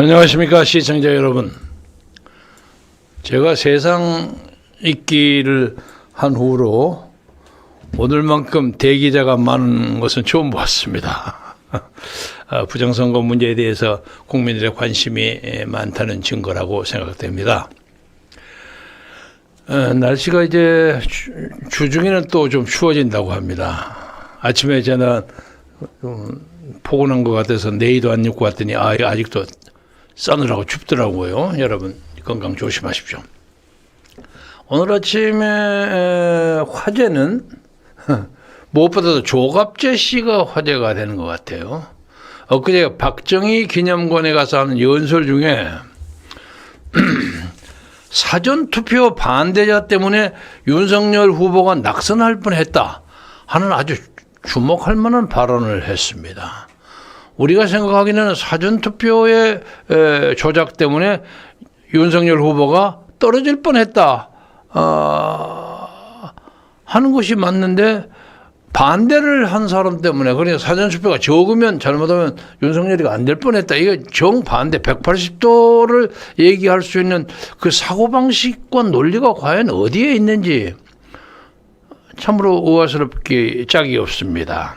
안녕하십니까 시청자 여러분. 제가 세상 있기를 한 후로 오늘만큼 대기자가 많은 것은 처음 봤습니다. 부정선거 문제에 대해서 국민들의 관심이 많다는 증거라고 생각됩니다. 날씨가 이제 주중에는 또 좀 추워진다고 합니다. 아침에 저는 포근한 것 같아서 내의도 안 입고 왔더니 아직도 싸늘하고 춥더라고요. 여러분 건강 조심하십시오. 오늘 아침에 화제는 무엇보다도 조갑재 씨가 화제가 되는 것 같아요. 엊그제 박정희 기념관에 가서 하는 연설 중에 사전투표 반대자 때문에 윤석열 후보가 낙선할 뻔했다 하는 아주 주목할 만한 발언을 했습니다. 우리가 생각하기에는 사전투표의 조작 때문에 윤석열 후보가 떨어질 뻔했다 하는 것이 맞는데, 반대를 한 사람 때문에, 그러니까 사전투표가 적으면 잘못하면 윤석열이가 안 될 뻔했다, 이게 정반대 180도를 얘기할 수 있는 그 사고방식과 논리가 과연 어디에 있는지 참으로 의아스럽게 짝이 없습니다.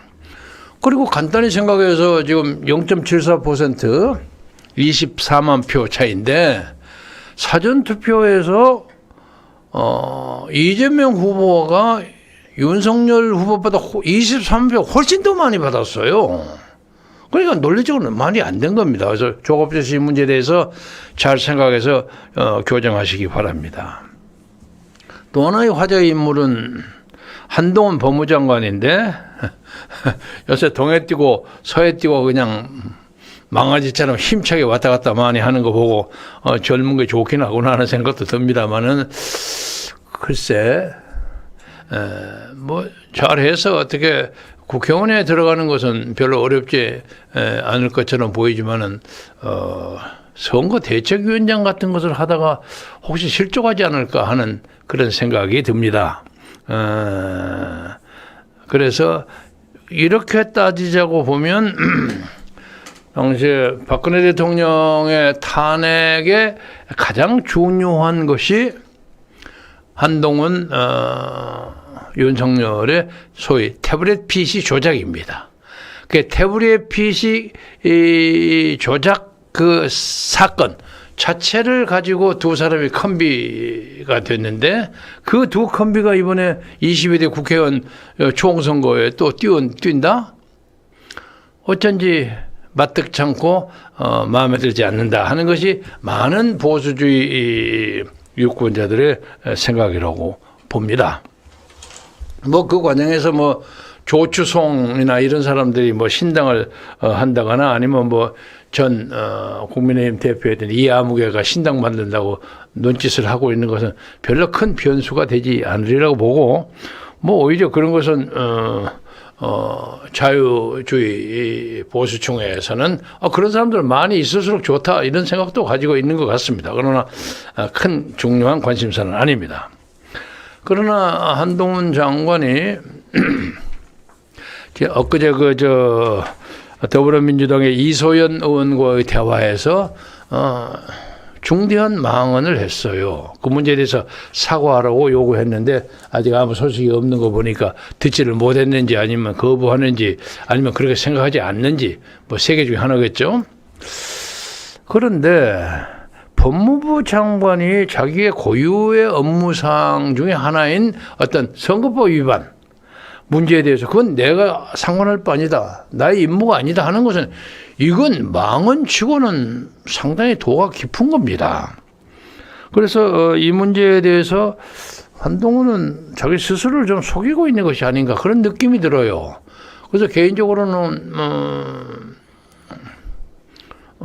그리고 간단히 생각해서 지금 0.74% 24만 표 차이인데, 사전투표에서 이재명 후보가 윤석열 후보보다 23표 훨씬 더 많이 받았어요. 그러니까 논리적으로는 말이 안 된 겁니다. 그래서 조갑재 씨 문제에 대해서 잘 생각해서 교정하시기 바랍니다. 또 하나의 화제의 인물은 한동훈 법무장관인데 요새 동해 뛰고 서해 뛰고 그냥 망아지처럼 힘차게 왔다 갔다 많이 하는 거 보고 젊은 게 좋긴 하구나 하는 생각도 듭니다만은, 글쎄 뭐 잘해서 어떻게 국회의원에 들어가는 것은 별로 어렵지 않을 것처럼 보이지만은 선거 대책위원장 같은 것을 하다가 혹시 실족하지 않을까 하는 그런 생각이 듭니다. 그래서 이렇게 따지자고 보면 당시에 박근혜 대통령의 탄핵에 가장 중요한 것이 한동훈 윤석열의 소위 태블릿 PC 조작입니다. 그 태블릿 PC 조작 그 사건 자체를 가지고 두 사람이 컴비가 됐는데, 그 두 컴비가 이번에 22대 국회의원 총선거에 또 뛴다? 어쩐지 마뜩찮고 마음에 들지 않는다 하는 것이 많은 보수주의 유권자들의 생각이라고 봅니다. 뭐 그 과정에서 뭐 조추송이나 이런 사람들이 뭐 신당을 한다거나 아니면 뭐 전 국민의힘 대표였던 이아무개가 신당 만든다고 눈짓을 하고 있는 것은 별로 큰 변수가 되지 않으리라고 보고, 뭐 오히려 그런 것은 자유주의 보수층에서는 그런 사람들 많이 있을수록 좋다 이런 생각도 가지고 있는 것 같습니다. 그러나 큰 중요한 관심사는 아닙니다. 그러나 한동훈 장관이 엊그제 더불어민주당의 이소연 의원과의 대화에서 중대한 망언을 했어요. 그 문제에 대해서 사과하라고 요구했는데 아직 아무 소식이 없는 거 보니까 듣지를 못했는지 아니면 거부하는지 아니면 그렇게 생각하지 않는지 뭐 세 개 중에 하나겠죠. 그런데 법무부 장관이 자기의 고유의 업무상 중에 하나인 어떤 선거법 위반 문제에 대해서 그건 내가 상관할 바 아니다, 나의 임무가 아니다 하는 것은, 이건 망언치고는 상당히 도가 깊은 겁니다. 그래서 이 문제에 대해서 한동훈은 자기 스스로를 좀 속이고 있는 것이 아닌가 그런 느낌이 들어요. 그래서 개인적으로는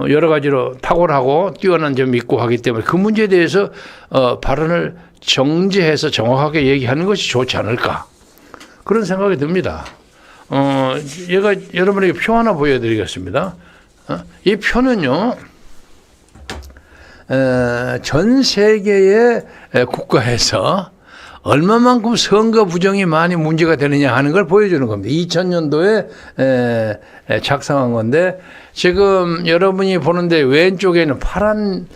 여러 가지로 탁월하고 뛰어난 점이 있고 하기 때문에 그 문제에 대해서 발언을 정제해서 정확하게 얘기하는 것이 좋지 않을까 그런 생각이 듭니다. 얘가 여러분에게 표 하나 보여드리겠습니다. 이 표는요, 전 세계의 국가에서 얼마만큼 선거 부정이 많이 문제가 되느냐 하는 걸 보여주는 겁니다. 2000년도에 작성한 건데 지금 여러분이 보는데 왼쪽에는 파란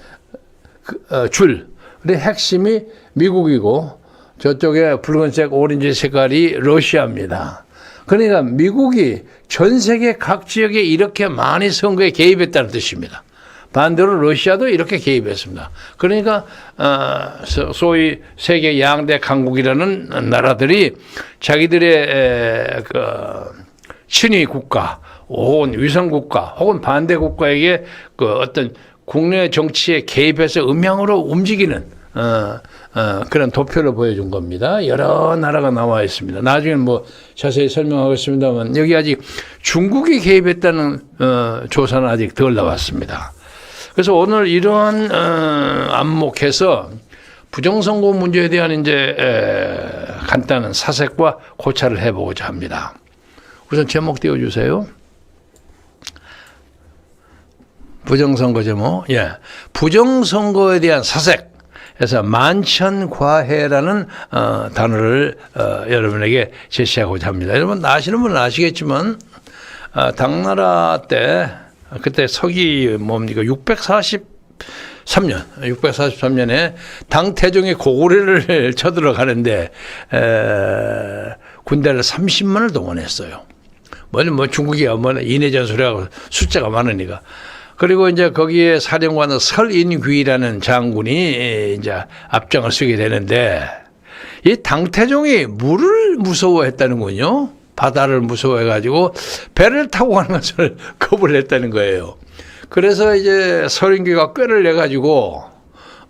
줄의 핵심이 미국이고 저쪽에 붉은색 오렌지 색깔이 러시아입니다. 그러니까 미국이 전 세계 각 지역에 이렇게 많이 선거에 개입했다는 뜻입니다. 반대로 러시아도 이렇게 개입했습니다. 그러니까 소위 세계 양대 강국이라는 나라들이 자기들의 그 친위 국가 혹은 위성 국가 혹은 반대 국가에게 그 어떤 국내 정치에 개입해서 음향으로 움직이는 그런 도표를 보여준 겁니다. 여러 나라가 나와 있습니다. 나중에 뭐 자세히 설명하겠습니다만 여기 아직 중국이 개입했다는 조사는 아직 덜 나왔습니다. 그래서 오늘 이러한 안목해서 부정선거 문제에 대한 이제 간단한 사색과 고찰을 해보고자 합니다. 우선 제목 띄워주세요. 부정선거 제목. 예, 부정선거에 대한 사색. 그래서 만천과해라는 단어를 여러분에게 제시하고자 합니다. 여러분 아시는 분은 아시겠지만 당나라 때 그때 서기 뭡니까 643년에 당태종이 고구려를 쳐들어가는데 군대를 30만을 동원했어요. 뭐 중국이 얼마나 인해전술하고 숫자가 많으니까. 그리고 이제 거기에 사령관은 설인귀라는 장군이 이제 앞장을 서게 되는데 이 당태종이 물을 무서워했다는군요. 바다를 무서워해가지고 배를 타고 가는 것을 거부를 했다는 거예요. 그래서 이제 설인귀가 꾀를 내가지고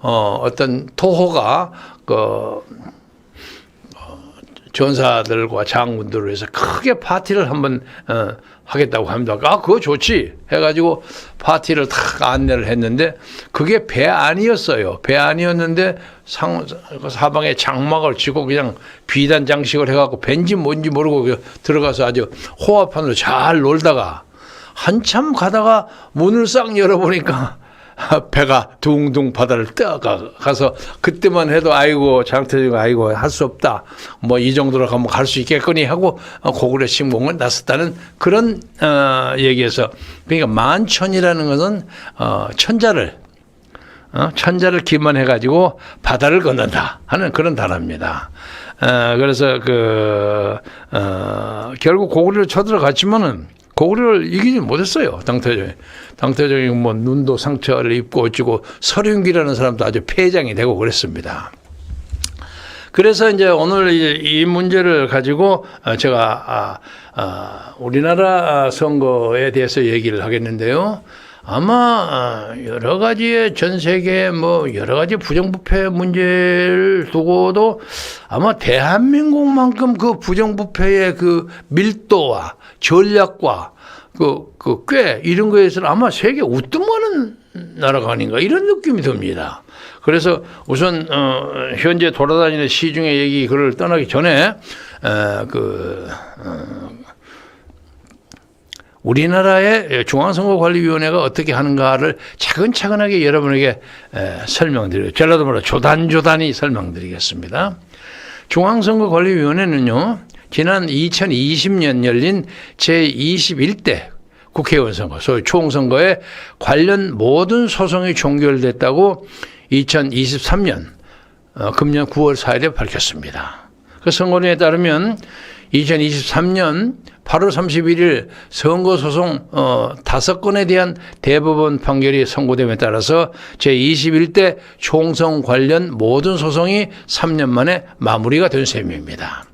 어떤 토호가 전사들과 장군들을 위해서 크게 파티를 한번 하겠다고 합니다. 그거 좋지 해가지고 파티를 탁 안내를 했는데 그게 배 안이었어요. 배 안이었는데 사방에 장막을 치고 그냥 비단 장식을 해갖고 벤지 뭔지 모르고 들어가서 아주 호화판으로 잘 놀다가 한참 가다가 문을 싹 열어보니까 배가 둥둥 바다를 떠가서 그때만 해도 아이고 장태종 아이고 할 수 없다 뭐 이 정도로 가면 갈 수 있겠거니 하고 고구려 침공을 나섰다는 그런 얘기에서 그러니까 만천이라는 것은 천자를 기만해 가지고 바다를 건넌다 하는 그런 단어입니다. 그래서 결국 고구려를 쳐들어갔지만은 고구려를 이기지 못했어요. 당태종이 뭐 눈도 상처를 입고 어찌고 설인귀라는 사람도 아주 폐장이 되고 그랬습니다. 그래서 이제 오늘 이 문제를 가지고 제가 우리나라 선거에 대해서 얘기를 하겠는데요. 아마 여러 가지의 전 세계 뭐 여러 가지 부정부패 문제를 두고도 아마 대한민국만큼 그 부정부패의 그 밀도와 전략과 꽤 이런 거에서는 아마 세계 우뜸하는 나라가 아닌가 이런 느낌이 듭니다. 그래서 우선 현재 돌아다니는 시중의 얘기 그걸 떠나기 전에 우리나라의 중앙선거관리위원회가 어떻게 하는가를 차근차근하게 여러분에게 설명드려요. 전라도 말로 조단조단히 설명드리겠습니다. 중앙선거관리위원회는요. 지난 2020년 열린 제21대 국회의원 선거, 소위 총선거에 관련 모든 소송이 종결됐다고 2023년 금년 9월 4일에 밝혔습니다. 그 선거론에 따르면 2023년 8월 31일 선거소송 5건에 대한 대법원 판결이 선고됨에 따라서 제21대 총선 관련 모든 소송이 3년 만에 마무리가 된 셈입니다.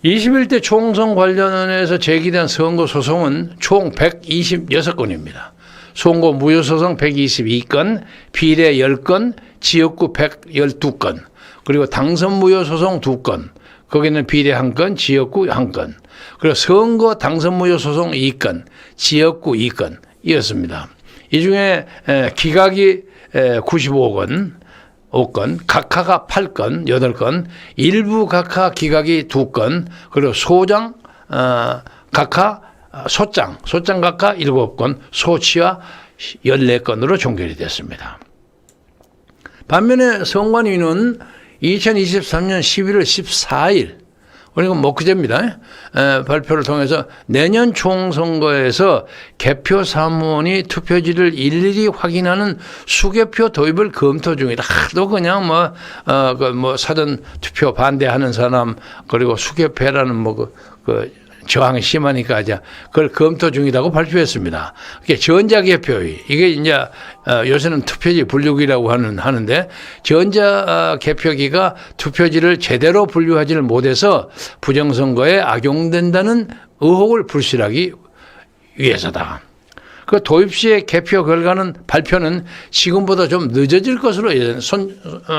21대 총선 관련해서 제기된 선거소송은 총 126건입니다. 선거 무효소송 122건, 비례 10건, 지역구 112건, 그리고 당선 무효소송 2건, 거기는 비례 1건, 지역구 1건, 그리고 선거 당선 무효소송 2건, 지역구 2건 이었습니다. 이 중에 기각이 95건, 5건, 각하가 8건, 8건, 일부 각하 기각이 2건, 그리고 소장, 각하, 소장 각하 7건, 소치와 14건으로 종결이 됐습니다. 반면에 선관위는 2023년 11월 14일 그러니까 뭐 그제입니다. 발표를 통해서 내년 총선거에서 개표 사무원이 투표지를 일일이 확인하는 수개표 도입을 검토 중이다. 하도 그냥 뭐 사전 투표 반대하는 사람 그리고 수개표라는 저항이 심하니까 이제 그걸 검토 중이라고 발표했습니다. 이게 전자개표의 이게 이제 요새는 투표지 분류기라고 하는데 전자개표기가 투표지를 제대로 분류하지를 못해서 부정선거에 악용된다는 의혹을 불실하기 위해서다. 그 도입 시의 개표 결과는 발표는 지금보다 좀 늦어질 것으로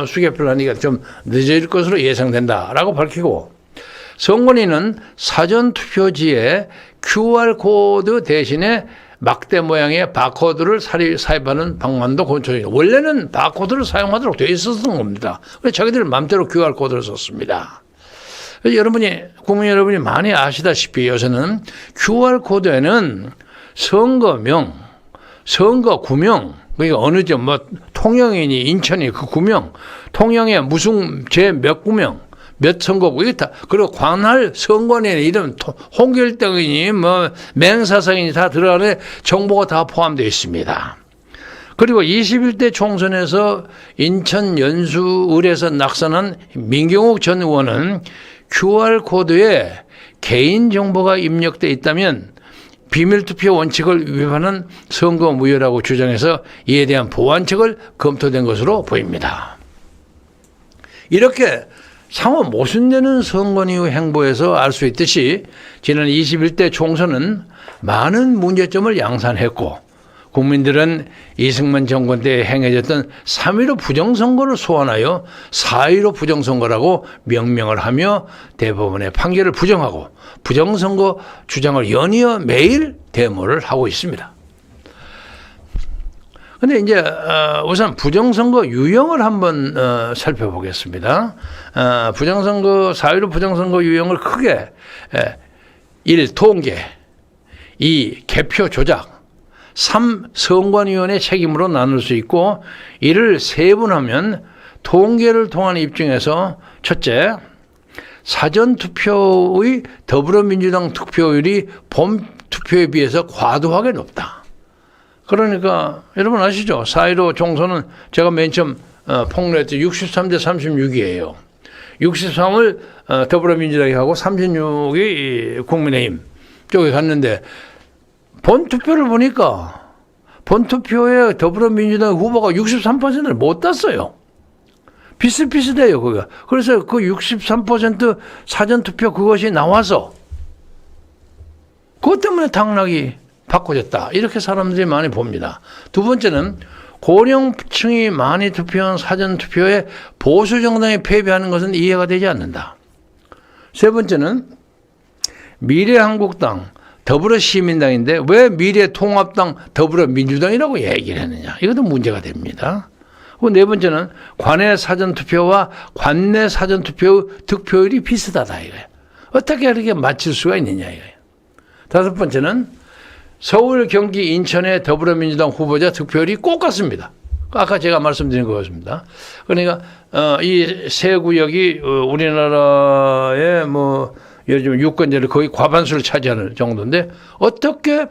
수개표를 하니까 좀 늦어질 것으로 예상된다라고 밝히고. 선관위는 사전투표지에 QR코드 대신에 막대 모양의 바코드를 삽입하는 방안도 검토 중입니다. 원래는 바코드를 사용하도록 되어 있었던 겁니다. 그래서 자기들 마음대로 QR코드를 썼습니다. 국민 여러분이 많이 아시다시피 요새는 QR코드에는 선거명, 선거구명, 그러니까 어느 통영이니 인천이 그 구명, 통영에 무슨 몇 구명, 몇 선거구 이다. 그리고 관할 선관위의 이름, 홍길동이니 맹사성이니 다 들어가는 정보가 다 포함되어 있습니다. 그리고 21대 총선에서 인천 연수을에서 낙선한 민경욱 전 의원은 QR코드에 개인정보가 입력되어 있다면 비밀투표 원칙을 위반한 선거무효라고 주장해서 이에 대한 보완책을 검토된 것으로 보입니다. 이렇게 상호 모순되는 선관위 행보에서 알 수 있듯이 지난 21대 총선은 많은 문제점을 양산했고 국민들은 이승만 정권 때 행해졌던 3.15 부정선거를 소환하여 4.15 부정선거라고 명명을 하며 대법원의 판결을 부정하고 부정선거 주장을 연이어 매일 데모를 하고 있습니다. 근데 이제 우선 부정선거 유형을 한번 살펴보겠습니다. 부정선거 4.15 부정선거 유형을 크게 1. 통계 2. 개표 조작 3. 선관위원회 책임으로 나눌 수 있고 이를 세분하면 통계를 통한 입증에서 첫째 사전투표의 더불어민주당 투표율이 본 투표에 비해서 과도하게 높다. 그러니까 여러분 아시죠? 4.15 총선은 제가 맨 처음 폭로했죠. 63대 36이에요. 63을 더불어민주당이 하고 36이 국민의힘 쪽에 갔는데 본투표를 보니까 본투표에 더불어민주당 후보가 63%를 못 땄어요. 비슷비슷해요, 그거. 그래서 그 63% 사전투표 그것이 나와서 그것 때문에 당락이 바꿔졌다. 이렇게 사람들이 많이 봅니다. 두 번째는 고령층이 많이 투표한 사전투표에 보수 정당이 패배하는 것은 이해가 되지 않는다. 세 번째는 미래한국당, 더불어시민당인데 왜 미래통합당, 더불어민주당이라고 얘기를 했느냐. 이것도 문제가 됩니다. 그리고 네 번째는 관내 사전투표와 관내 사전투표의 득표율이 비슷하다. 이거예요. 어떻게 이렇게 맞출 수가 있느냐. 이거예요. 다섯 번째는 서울, 경기, 인천의 더불어민주당 후보자 득표율이 꼭 같습니다. 아까 제가 말씀드린 것같습니다. 그러니까 이 세 구역이 우리나라의 예를 들면 유권자를 거의 과반수를 차지하는 정도인데 어떻게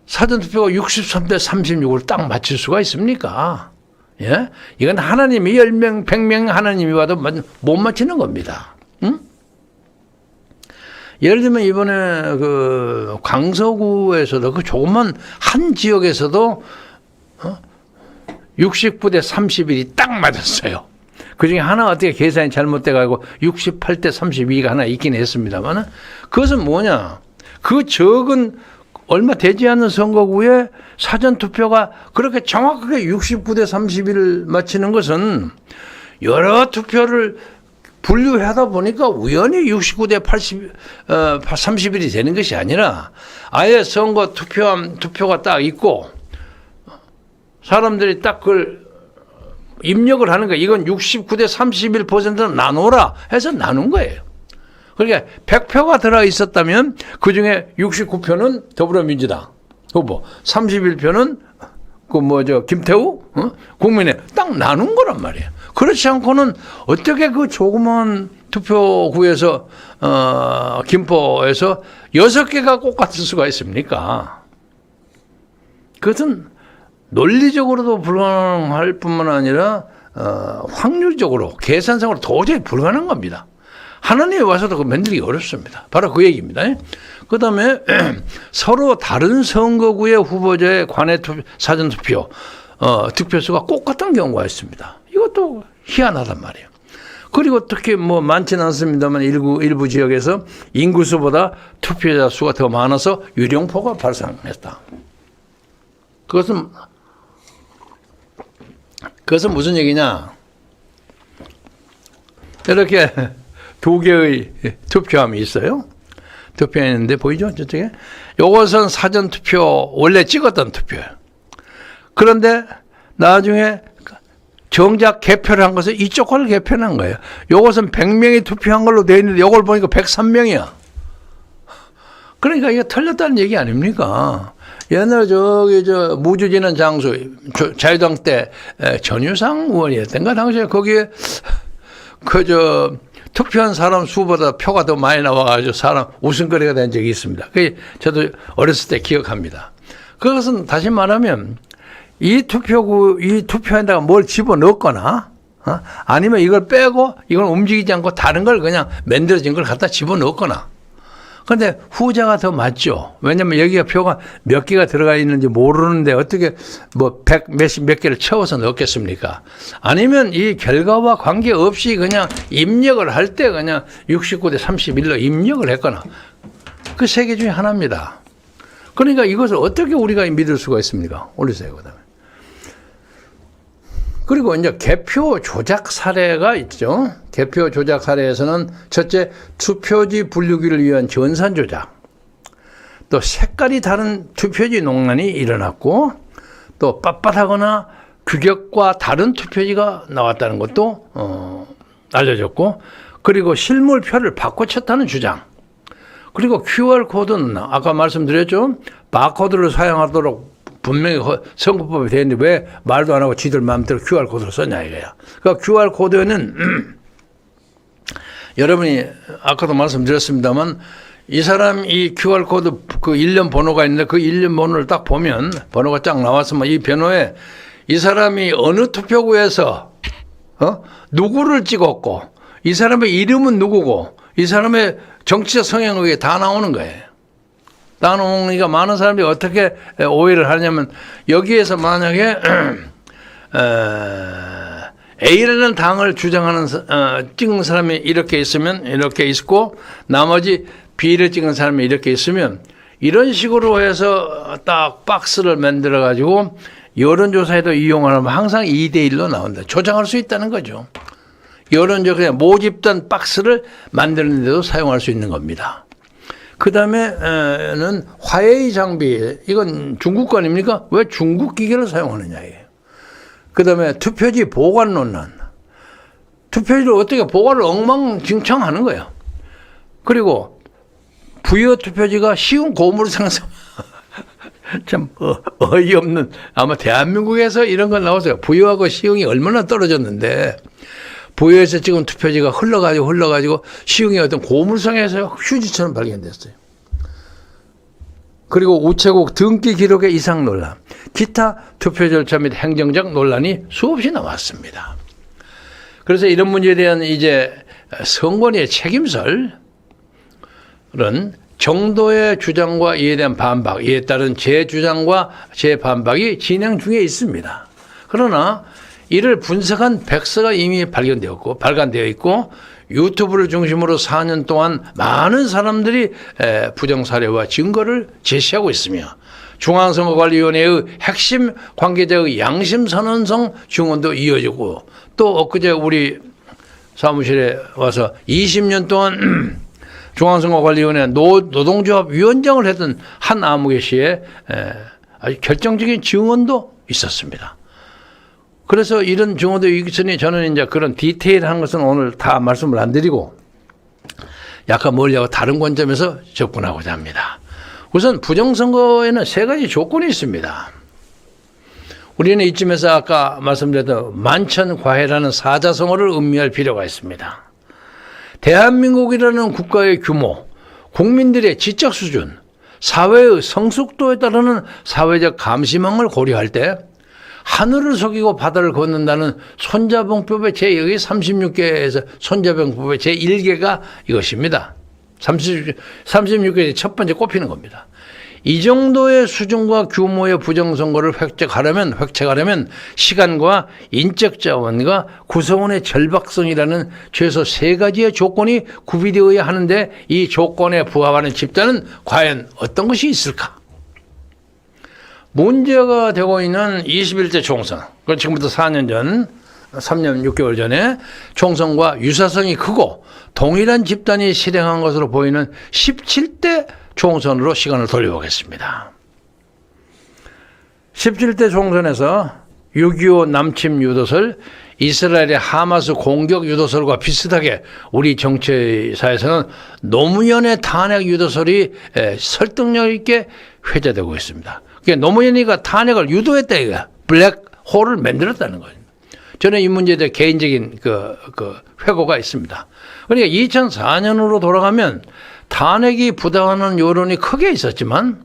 사전투표가 63대 36을 딱 맞출 수가 있습니까? 예? 이건 하나님이 10명, 100명 하나님이 와도 못 맞히는 겁니다. 응? 예를 들면 이번에 그 강서구에서도 그 조그만 한 지역에서도 69대 31이 딱 맞았어요. 그 중에 하나 어떻게 계산이 잘못돼가지고 68대 32가 하나 있긴 했습니다만 그것은 뭐냐. 그 적은 얼마 되지 않는 선거구에 사전투표가 그렇게 정확하게 69대 31을 맞히는 것은 여러 투표를 분류하다 보니까 우연히 69대 31이 되는 것이 아니라 아예 선거 투표가 딱 있고 사람들이 딱 그걸 입력을 하는 거예요. 이건 69대 31%는 나누라 해서 나눈 거예요. 그러니까 100표가 들어 있었다면 그중에 69표는 더불어민주당 후보, 31표는 김태우 국민의 딱 나눈 거란 말이에요. 그렇지 않고는 어떻게 그 조그만 투표구에서 김포에서 6개가 똑같을 수가 있습니까? 그것은 논리적으로도 불가능할 뿐만 아니라 확률적으로 계산상으로 도저히 불가능한 겁니다. 하나님이 와서도 그 만들기 어렵습니다. 바로 그 얘기입니다. 그 다음에 서로 다른 선거구의 후보자의 관내 사전투표 득표수가 똑같은 경우가 있습니다. 이것도 희한하단 말이에요. 그리고 특히 뭐 많지는 않습니다만 일부 지역에서 인구수보다 투표자 수가 더 많아서 유령포가 발생했다. 그것은 무슨 얘기냐? 이렇게 2개의 투표함이 있어요. 투표했는데 보이죠? 저쪽에. 요것은 사전투표 원래 찍었던 투표예요. 그런데 나중에 정작 개표를 한 것은 이쪽 걸 개표를 한 거예요. 요것은 100명이 투표한 걸로 되어 있는데 요걸 보니까 103명이야. 그러니까 이게 틀렸다는 얘기 아닙니까? 옛날에 무주지는 장수, 자유당 때 전유상 의원이었던가 당시에 거기에 투표한 사람 수보다 표가 더 많이 나와가지고 사람 웃음거리가 된 적이 있습니다. 그게 저도 어렸을 때 기억합니다. 그것은 다시 말하면 이 투표에다가 뭘 집어넣거나, 아니면 이걸 빼고 이걸 움직이지 않고 다른 걸 그냥 만들어진 걸 갖다 집어넣거나. 그런데 후자가 더 맞죠. 왜냐면 여기가 표가 몇 개가 들어가 있는지 모르는데 어떻게 뭐 몇 개를 채워서 넣겠습니까? 아니면 이 결과와 관계없이 그냥 입력을 할 때 그냥 69대 31로 입력을 했거나. 그 세 개 중에 하나입니다. 그러니까 이것을 어떻게 우리가 믿을 수가 있습니까? 올리세요, 그 다음에. 그리고 이제 개표 조작 사례가 있죠. 개표 조작 사례에서는 첫째, 투표지 분류기를 위한 전산 조작, 또 색깔이 다른 투표지 농란이 일어났고, 또 빳빳하거나 규격과 다른 투표지가 나왔다는 것도 알려졌고, 그리고 실물표를 바꿔쳤다는 주장, 그리고 QR코드는 아까 말씀드렸죠. 바코드를 사용하도록 분명히 선거법에 되어 있는데 왜 말도 안 하고 지들 마음대로 QR코드를 썼냐 이거야. 그러니까 QR코드는 여러분이 아까도 말씀드렸습니다만 이 사람 이 QR코드 그 일련 번호가 있는데 그 일련 번호를 딱 보면 번호가 쫙 나왔으면 이 번호에 이 사람이 어느 투표구에서 누구를 찍었고 이 사람의 이름은 누구고 이 사람의 정치적 성향이 다 나오는 거예요. 다 나오니까 많은 사람들이 어떻게 오해를 하냐면 여기에서 만약에 A라는 당을 주장하는 찍은 사람이 이렇게 있으면 이렇게 있고 나머지 B를 찍은 사람이 이렇게 있으면 이런 식으로 해서 딱 박스를 만들어 가지고 여론조사에도 이용하면 항상 2대1로 나온다. 조작할 수 있다는 거죠. 여론조사 그냥 모집단 박스를 만드는 데도 사용할 수 있는 겁니다. 그 다음에는 화웨이 장비, 이건 중국 거 아닙니까? 왜 중국 기계를 사용하느냐 이게요. 그 다음에 투표지 보관 논란. 투표지를 어떻게 보관을 엉망진창하는 거예요. 그리고 부여 투표지가 쉬운 고무를 생성. 참 어이없는, 아마 대한민국에서 이런 건 나왔어요. 부여하고 시흥이 얼마나 떨어졌는데 부여에서 찍은 투표지가 흘러가지고 시흥이 어떤 고물상에서 휴지처럼 발견됐어요. 그리고 우체국 등기 기록의 이상 논란, 기타 투표 절차 및 행정적 논란이 수없이 나왔습니다. 그래서 이런 문제에 대한 이제 선관위의 책임설은 정도의 주장과 이에 대한 반박, 이에 따른 제 주장과 제 반박이 진행 중에 있습니다. 그러나 이를 분석한 백서가 이미 발간되어 있고 유튜브를 중심으로 4년 동안 많은 사람들이 부정 사례와 증거를 제시하고 있으며 중앙선거관리위원회의 핵심 관계자의 양심 선언성 증언도 이어지고 또 엊그제 우리 사무실에 와서 20년 동안 중앙선거관리위원회 노동조합 위원장을 했던 한 아무개 씨의 아주 결정적인 증언도 있었습니다. 그래서 이런 증언도 있으니 저는 이제 그런 디테일한 것은 오늘 다 말씀을 안 드리고 약간 멀리하고 다른 관점에서 접근하고자 합니다. 우선 부정선거에는 세 가지 조건이 있습니다. 우리는 이쯤에서 아까 말씀드렸던 만천과해라는 사자성어를 음미할 필요가 있습니다. 대한민국이라는 국가의 규모, 국민들의 지적 수준, 사회의 성숙도에 따르는 사회적 감시망을 고려할 때 하늘을 속이고 바다를 걷는다는 손자병법의 제36개에서 손자병법의 제1개가 이것입니다. 36개의 첫 번째 꼽히는 겁니다. 이 정도의 수준과 규모의 부정선거를 획책하려면 시간과 인적 자원과 구성원의 절박성이라는 최소 3가지의 조건이 구비되어야 하는데 이 조건에 부합하는 집단은 과연 어떤 것이 있을까? 문제가 되고 있는 21대 총선, 그건 지금부터 4년 전, 3년 6개월 전에 총선과 유사성이 크고 동일한 집단이 실행한 것으로 보이는 17대 총선으로 시간을 돌려보겠습니다. 17대 총선에서 6.25 남침 유도설, 이스라엘의 하마스 공격 유도설과 비슷하게 우리 정치사에서는 노무현의 탄핵 유도설이 설득력 있게 회자되고 있습니다. 그러니까 노무현이가 탄핵을 유도했다 이거야. 블랙홀을 만들었다는 거예요. 저는 이 문제에 대해 개인적인 회고가 있습니다. 그러니까 2004년으로 돌아가면 탄핵이 부당하는 여론이 크게 있었지만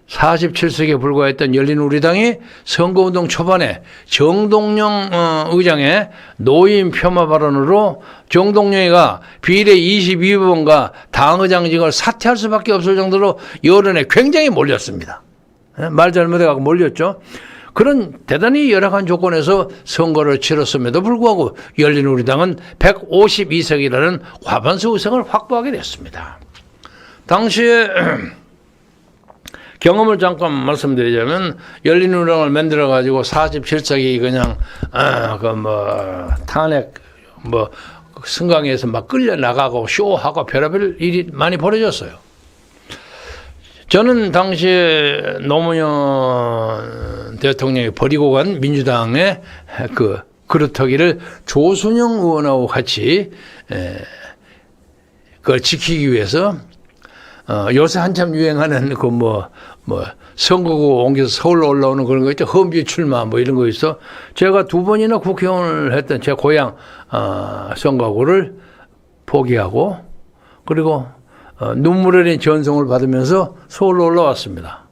47석에 불과했던 열린우리당이 선거운동 초반에 정동영 의장의 노인 폄하 발언으로 정동영이가 비례 22번과 당의장직을 사퇴할 수밖에 없을 정도로 여론에 굉장히 몰렸습니다. 말 잘못해가지고 몰렸죠. 그런 대단히 열악한 조건에서 선거를 치렀음에도 불구하고 열린우리당은 152석이라는 과반수 의석을 확보하게 됐습니다. 당시에 경험을 잠깐 말씀드리자면 열린우리당을 만들어가지고 47석이 그냥 탄핵 승강에서 막 끌려 나가고 쇼하고 별의별 일이 많이 벌어졌어요. 저는 당시에 노무현 대통령이 버리고 간 민주당의 그루터기를 조순영 의원하고 같이 그걸 지키기 위해서 요새 한참 유행하는 선거구 옮겨서 서울로 올라오는 그런 거 있죠. 험지 출마 이런 거 있어. 제가 2번이나 국회의원을 했던 제 고향 선거구를 포기하고 그리고 눈물 흘린 전송을 받으면서 서울로 올라왔습니다.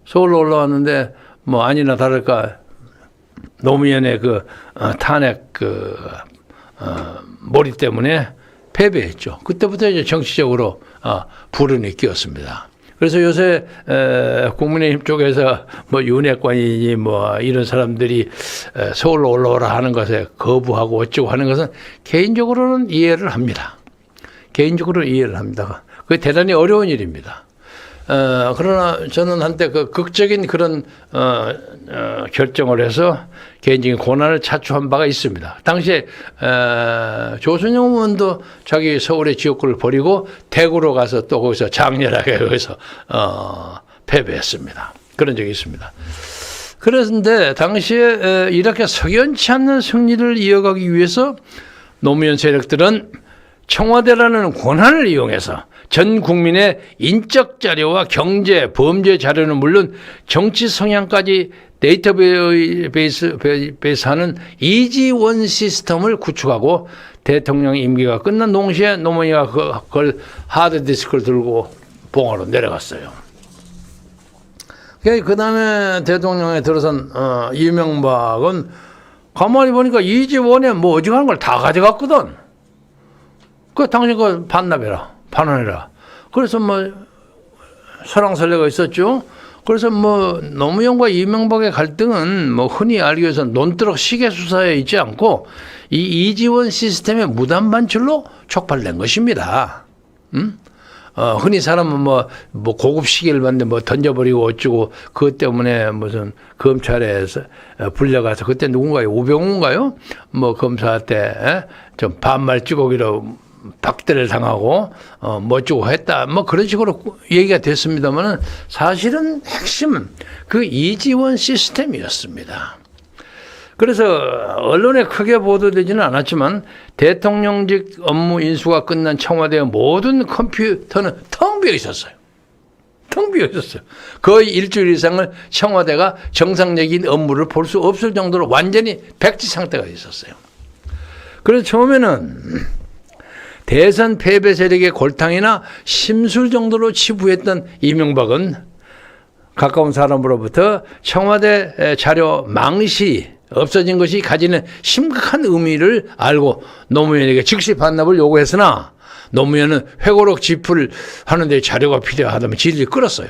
서울로 올라왔는데 아니나 다를까 노무현의 탄핵 몰입 때문에 패배했죠. 그때부터 이제 정치적으로 불운이 끼었습니다. 그래서 요새 국민의힘 쪽에서 윤핵관이니 이런 사람들이 서울로 올라오라 하는 것에 거부하고 어쩌고 하는 것은 개인적으로는 이해를 합니다. 개인적으로 이해를 합니다. 그게 대단히 어려운 일입니다. 그러나 저는 한때 극적인 그런 결정을 해서 개인적인 고난을 자초한 바가 있습니다. 당시에 조순영 의원도 자기 서울의 지역구를 버리고 대구로 가서 또 거기서 장렬하게 거기서 패배했습니다. 그런 적이 있습니다. 그런데 당시에 이렇게 석연치 않는 승리를 이어가기 위해서 노무현 세력들은 청와대라는 권한을 이용해서 전 국민의 인적 자료와 경제, 범죄 자료는 물론 정치 성향까지 데이터베이스하는 이지원 시스템을 구축하고 대통령 임기가 끝난 동시에 노무현이가 그걸 하드디스크를 들고 봉화로 내려갔어요. 그 다음에 대통령에 들어선 이명박은 가만히 보니까 이지원에 어지간한 걸 다 가져갔거든. 당신 거 반납해라. 반환해라. 그래서 설왕설래가 있었죠. 그래서 노무현과 이명박의 갈등은 흔히 알기 위해서 논두렁 시계 수사에 있지 않고 이 이지원 시스템의 무단 반출로 촉발된 것입니다. 흔히 사람은 고급 시계를 봤는데 던져버리고 어쩌고 그것 때문에 무슨 검찰에서 불려가서 그때 누군가요? 우병우인가요? 검사한테 좀 반말 찌고기로 박대를 당하고 어쩌고 했다 그런 식으로 얘기가 됐습니다만은 사실은 핵심은 그 이지원 시스템이었습니다. 그래서 언론에 크게 보도되지는 않았지만 대통령직 업무 인수가 끝난 청와대의 모든 컴퓨터는 텅 비어 있었어요. 텅 비어 있었어요. 거의 일주일 이상을 청와대가 정상적인 업무를 볼 수 없을 정도로 완전히 백지 상태가 있었어요. 그래서 처음에는 대선 패배 세력의 골탕이나 심술 정도로 치부했던 이명박은 가까운 사람으로부터 청와대 자료 망시 없어진 것이 가지는 심각한 의미를 알고 노무현에게 즉시 반납을 요구했으나 노무현은 회고록 집필을 하는데 자료가 필요하다면 질질 끌었어요.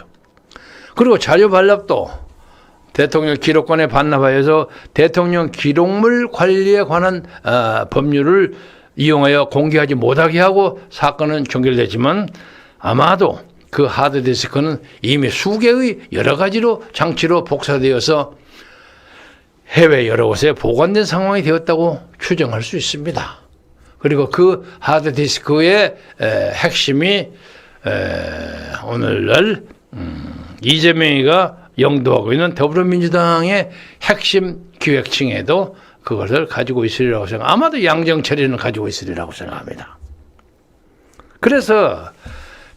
그리고 자료 반납도 대통령 기록관에 반납하여서 대통령 기록물 관리에 관한 법률을 이용하여 공개하지 못하게 하고 사건은 종결됐지만 아마도 그 하드디스크는 이미 수개의 여러 가지로 장치로 복사되어서 해외 여러 곳에 보관된 상황이 되었다고 추정할 수 있습니다. 그리고 그 하드디스크의 핵심이 오늘날 이재명이가 영도하고 있는 더불어민주당의 핵심 기획층에도 그것을 가지고 있으리라고 생각합니다. 아마도 양정철이는 가지고 있으리라고 생각합니다. 그래서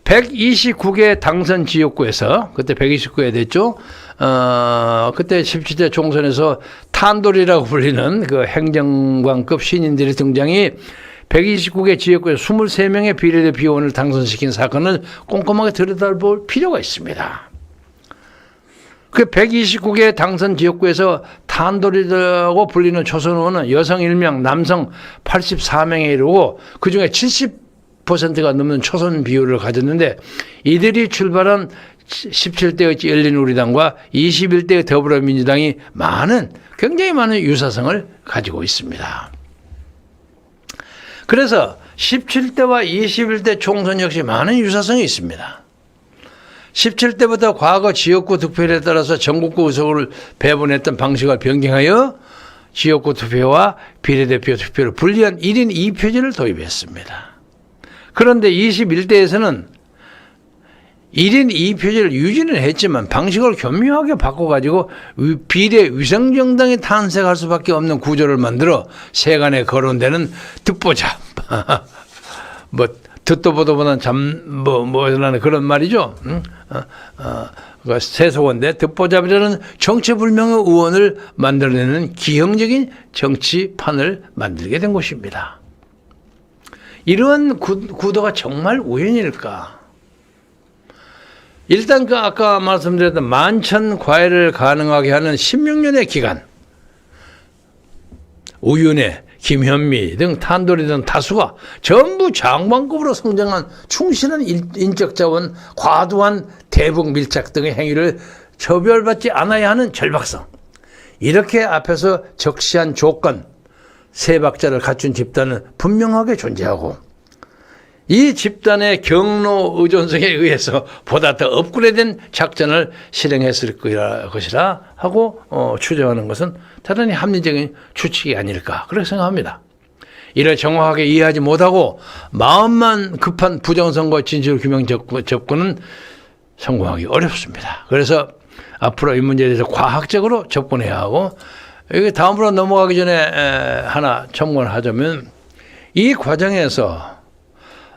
129개 당선 지역구에서 그때 129개 됐죠. 그때 17대 총선에서 탄돌이라고 불리는 그 행정관급 신인들의 등장이 129개 지역구에서 23명의 비례대표 의원을 당선시킨 사건을 꼼꼼하게 들여다볼 필요가 있습니다. 그 129개 당선 지역구에서 탄돌이라고 불리는 초선 의원은 여성 1명, 남성 84명에 이르고 그중에 70%가 넘는 초선 비율을 가졌는데 이들이 출발한 17대의 열린우리당과 21대의 더불어민주당이 굉장히 많은 유사성을 가지고 있습니다. 그래서 17대와 21대 총선 역시 많은 유사성이 있습니다. 17대부터 과거 지역구 득표율에 따라서 전국구 의석을 배분했던 방식을 변경하여 지역구 투표와 비례대표 투표를 분리한 1인 2표제를 도입했습니다. 그런데 21대에서는 1인 2표제를 유지는 했지만 방식을 교묘하게 바꿔가지고 비례 위성정당이 탄생할 수밖에 없는 구조를 만들어 세간에 거론되는 듣보잡 듣도 보도보다는 뭐라는 그런 말이죠. 세속어인데 듣보잡이라는 정체불명의 의원을 만들어내는 기형적인 정치판을 만들게 된 것입니다. 이러한 구도가 정말 우연일까? 일단 그 아까 말씀드렸던 만천 과외를 가능하게 하는 16년의 기간, 우윤회, 김현미 등 탄돌이 등 다수가 전부 장관급으로 성장한 충실한 인적 자원, 과도한 대북 밀착 등의 행위를 처벌받지 않아야 하는 절박성, 이렇게 앞에서 적시한 조건, 세 박자를 갖춘 집단은 분명하게 존재하고 이 집단의 경로 의존성에 의해서 보다 더 업그레이드된 작전을 실행했을 것이라 하고 추정하는 것은 대단히 합리적인 추측이 아닐까 그렇게 생각합니다. 이를 정확하게 이해하지 못하고 마음만 급한 부정선거 진실 규명 접근은 성공하기 어렵습니다. 그래서 앞으로 이 문제에 대해서 과학적으로 접근해야 하고 여기 다음으로 넘어가기 전에 하나 첨언을 하자면 이 과정에서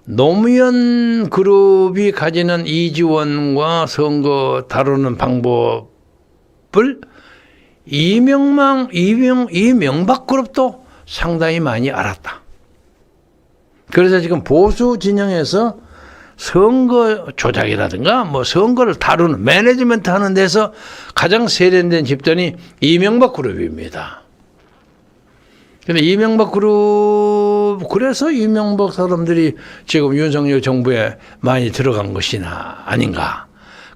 노무현 그룹이 가지는 이지원과 선거 다루는 방법을 이명박 그룹도 상당히 많이 알았다. 그래서 지금 보수 진영에서 선거 조작이라든가 선거를 다루는 매니지먼트 하는 데서 가장 세련된 집단이 이명박 그룹입니다. 근데 이명박 그룹, 그래서 이명박 사람들이 지금 윤석열 정부에 많이 들어간 것이나 아닌가.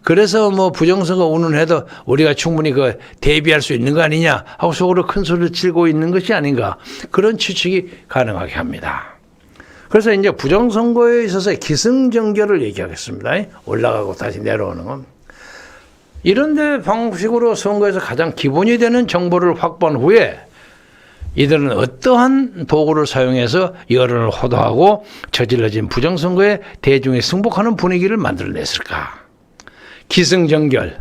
그래서 부정선거 운운해도 우리가 충분히 대비할 수 있는 거 아니냐 하고 속으로 큰 소리를 치고 있는 것이 아닌가. 그런 추측이 가능하게 합니다. 그래서 이제 부정선거에 있어서 기승전결을 얘기하겠습니다. 올라가고 다시 내려오는 건. 이런데 방식으로 선거에서 가장 기본이 되는 정보를 확보한 후에 이들은 어떠한 도구를 사용해서 여론을 호도하고 저질러진 부정선거에 대중이 승복하는 분위기를 만들어냈을까? 기승전결,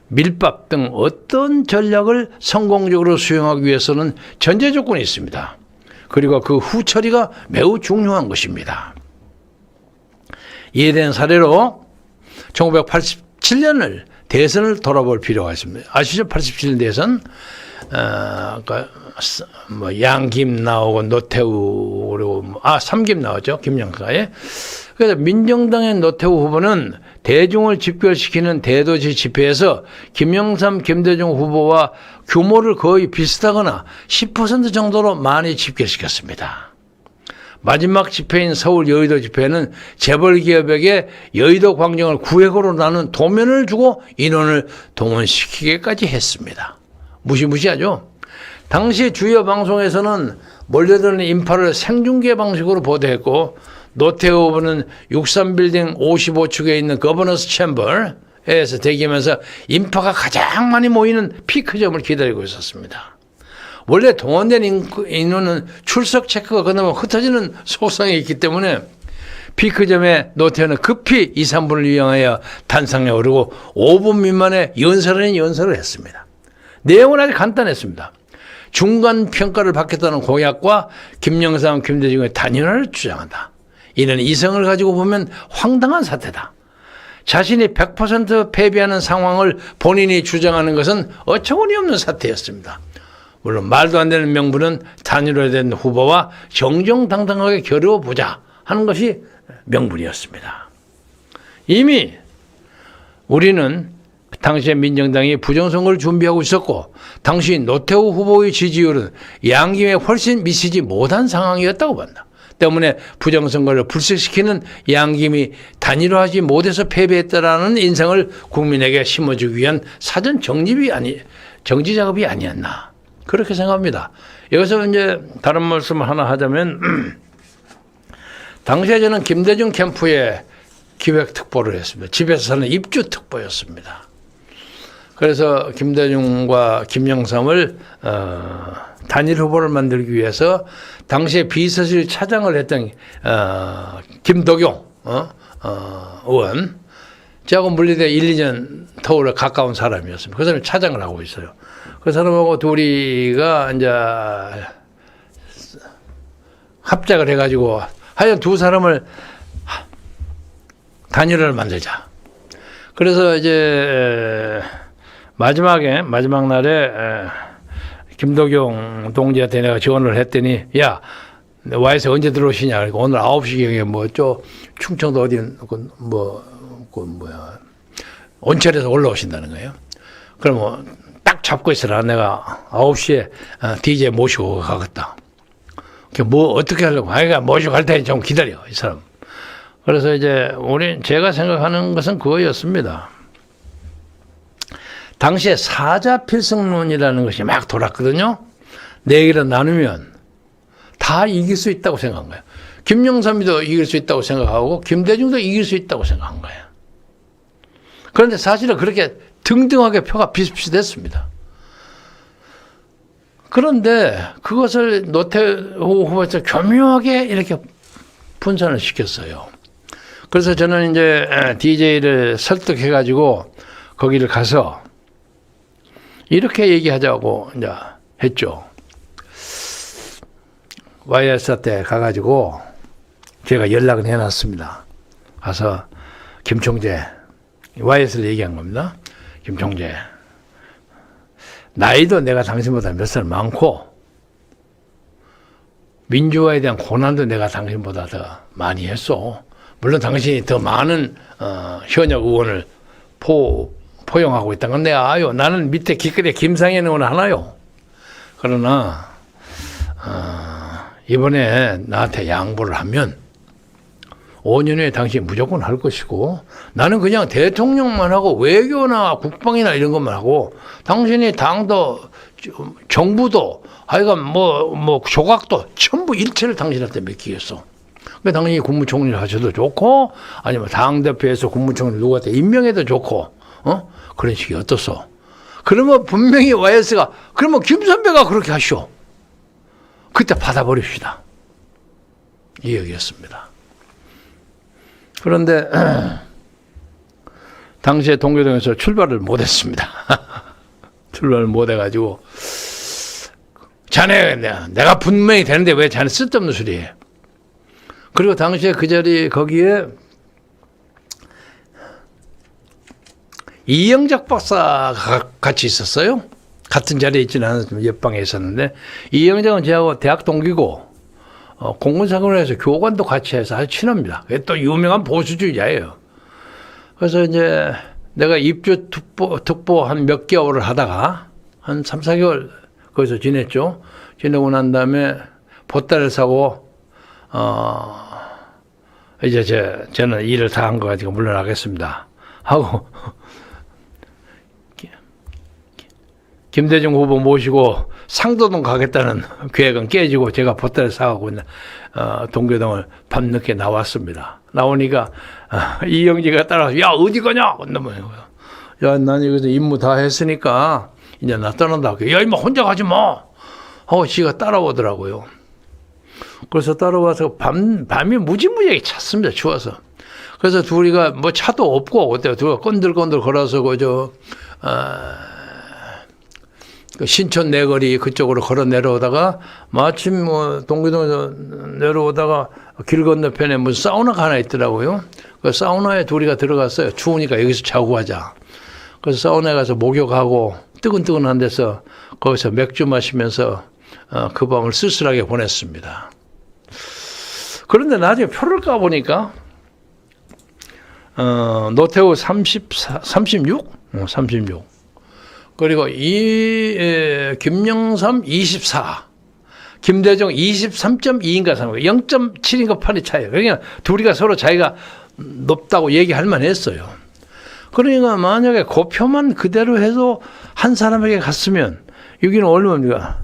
밀밥 등 어떤 전략을 성공적으로 수행하기 위해서는 전제 조건이 있습니다. 그리고 그 후처리가 매우 중요한 것입니다. 이해된 사례로 1987 87년을 대선을 돌아볼 필요가 있습니다. 아시죠? 87년 대선 뭐 양김 나오고 노태우 그리고 삼김 나왔죠. 김영사에. 그래서 민정당의 노태우 후보는 대중을 집결시키는 대도시 집회에서 김영삼, 김대중 후보와 규모를 거의 비슷하거나 10% 정도로 많이 집결시켰습니다. 마지막 집회인 서울 여의도 집회는 재벌 기업에게 여의도 광장을 구획으로 나눈 도면을 주고 인원을 동원시키기까지 했습니다. 무시무시하죠. 당시 주요 방송에서는 몰려드는 인파를 생중계 방식으로 보도했고 노태우 후보는 63빌딩 55층에 있는 거버너스 챔버에서 대기하면서 인파가 가장 많이 모이는 피크점을 기다리고 있었습니다. 원래 동원된 인원은 출석 체크가 끝나면 흩어지는 속성이 있기 때문에 피크점에 노태우는 급히 2, 3분을 이용하여 단상에 오르고 5분 미만의 연설을 했습니다. 내용은 아주 간단했습니다. 중간 평가를 받겠다는 공약과 김영삼, 김대중의 단일화를 주장한다. 이는 이성을 가지고 보면 황당한 사태다. 자신이 100% 패배하는 상황을 본인이 주장하는 것은 어처구니 없는 사태였습니다. 물론 말도 안 되는 명분은 단일화된 후보와 정정당당하게 겨루어보자 하는 것이 명분이었습니다. 이미 우리는 당시에 민정당이 부정선거를 준비하고 있었고 당시 노태우 후보의 지지율은 양김에 훨씬 미치지 못한 상황이었다고 본다. 때문에 부정선거를 불식시키는 양김이 단일화하지 못해서 패배했다라는 인상을 국민에게 심어주기 위한 사전 정지 작업이 아니었나 그렇게 생각합니다. 여기서 이제 다른 말씀을 하나 하자면 당시에 저는 김대중 캠프에 기획특보를 했습니다. 집에서 사는 입주특보였습니다. 그래서 김대중과 김영삼을 단일 후보를 만들기 위해서 당시에 비서실 차장을 했던 김도경 의원, 저하고 물리대 1, 2년 터울에 가까운 사람이었습니다. 그 사람이 차장을 하고 있어요. 그 사람하고 둘이가 이제 합작을 해가지고 하여간 두 사람을 단일화를 만들자. 그래서 이제 마지막 날에 김도경 동지한테 내가 지원을 했더니 야, 와이스 언제 들어오시냐. 그러니까 오늘 9시경에 충청도 어디 온천에서 올라오신다는 거예요. 그럼 딱 잡고 있으라. 내가 9시에 DJ 모시고 가겠다. 어떻게 하려고? 아이가 모시고 갈 테니 좀 기다려, 이 사람. 그래서 이제 제가 생각하는 것은 그거였습니다. 당시에 사자필승론이라는 것이 막 돌았거든요. 네 개를 나누면 다 이길 수 있다고 생각한 거예요. 김영삼이도 이길 수 있다고 생각하고 김대중도 이길 수 있다고 생각한 거예요. 그런데 사실은 그렇게 등등하게 표가 비슷비슷했습니다. 그런데 그것을 노태우 후보에서 교묘하게 이렇게 분산을 시켰어요. 그래서 저는 이제 DJ를 설득해가지고 거기를 가서 이렇게 얘기하자고 이제 했죠. YS 때 가가지고 제가 연락을 해놨습니다. 가서 김총재, YS를 얘기한 겁니다. 김총재, 나이도 내가 당신보다 몇 살 많고 민주화에 대한 고난도 내가 당신보다 더 많이 했어. 물론 당신이 더 많은 현역 의원을 포용하고 있다는 건 내가 아요. 나는 밑에 기끌에 김상현 의원 하나요. 그러나 이번에 나한테 양보를 하면 5년 후에 당신이 무조건 할 것이고 나는 그냥 대통령만 하고 외교나 국방이나 이런 것만 하고 당신이 당도 정부도 하여간 조각도 전부 일체를 당신한테 맡기겠어. 그러니까 당연히 국무총리를 하셔도 좋고 아니면 당대표에서 국무총리 누구한테 임명해도 좋고 그런 식이 어떻소? 그러면 분명히 YS가 그러면 김 선배가 그렇게 하시오. 그때 받아버립시다. 이 얘기였습니다. 그런데 당시에 동교동에서 출발을 못했습니다. 출발을 못해가지고 자네 내가 분명히 되는데 왜 자네 쓸데없는 소리 해. 그리고 당시에 그 자리 거기에 이영작 박사가 같이 있었어요. 같은 자리에 있지는 않았지만 옆방에 있었는데 이영작은 저하고 대학 동기고 공군사관에서 교관도 같이 해서 아주 친합니다. 또 유명한 보수주의자예요. 그래서 이제 내가 입주 특보 한 몇 개월을 하다가 한 3, 4개월 거기서 지냈죠. 지내고 난 다음에 보따리를 사고 이제 저는 일을 다 한 거 가지고 물러나겠습니다 하고 김대중 후보 모시고 상도동 가겠다는 계획은 깨지고 제가 보따리 사가고 있는 동교동을 밤늦게 나왔습니다. 나오니까 이영지가 따라서 야 어디 가냐? 야 난 여기서 임무 다 했으니까 이제 나 떠난다고. 야 임마 혼자 가지 마 하고 지가 따라오더라고요. 그래서 따라와서 밤이 무지무지하게 찼습니다. 추워서. 그래서 둘이가 뭐 차도 없고 그때 둘이가 건들건들 걸어서 그저 그 신촌 내거리 그쪽으로 걸어 내려오다가 마침 뭐 동기동에서 내려오다가 길 건너편에 무슨 사우나가 하나 있더라고요. 그 사우나에 둘이가 들어갔어요. 추우니까 여기서 자고 가자. 그래서 사우나에 가서 목욕하고 뜨끈뜨끈한 데서 거기서 맥주 마시면서 그 밤을 쓸쓸하게 보냈습니다. 그런데 나중에 표를 까보니까 노태우 36? 36. 그리고 김영삼 24. 김대중 23.2인가 0.7인가 8이 차이에요. 그러니까 둘이가 서로 자기가 높다고 얘기할 만했어요. 그러니까 만약에 그 표만 그대로 해도 한 사람에게 갔으면 여기는 얼마입니까?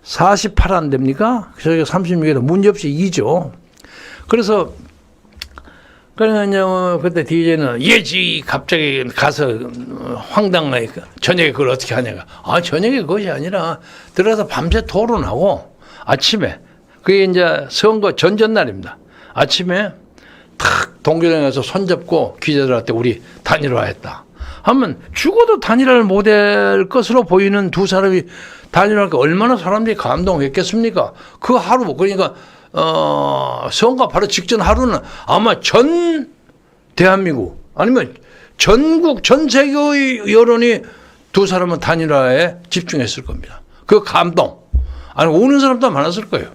48 안 됩니까? 저희가 36에도 문제없이 이기죠. 그래서 그러니까 그때 DJ는 예지 갑자기 가서 황당하게 저녁에 그걸 어떻게 하냐가 저녁에 그것이 아니라 들어가서 밤새 토론하고 아침에 그게 이제 선거 전전날입니다. 아침에 탁 동교동에 가서 손잡고 기자들한테 우리 단일화했다 하면 죽어도 단일화를 못할 것으로 보이는 두 사람이 단일화하니까 얼마나 사람들이 감동했겠습니까? 그 하루 그러니까 선거 바로 직전 하루는 아마 전 대한민국 아니면 전국 전 세계의 여론이 두 사람은 단일화에 집중했을 겁니다. 그 감동 아니 우는 사람도 많았을 거예요.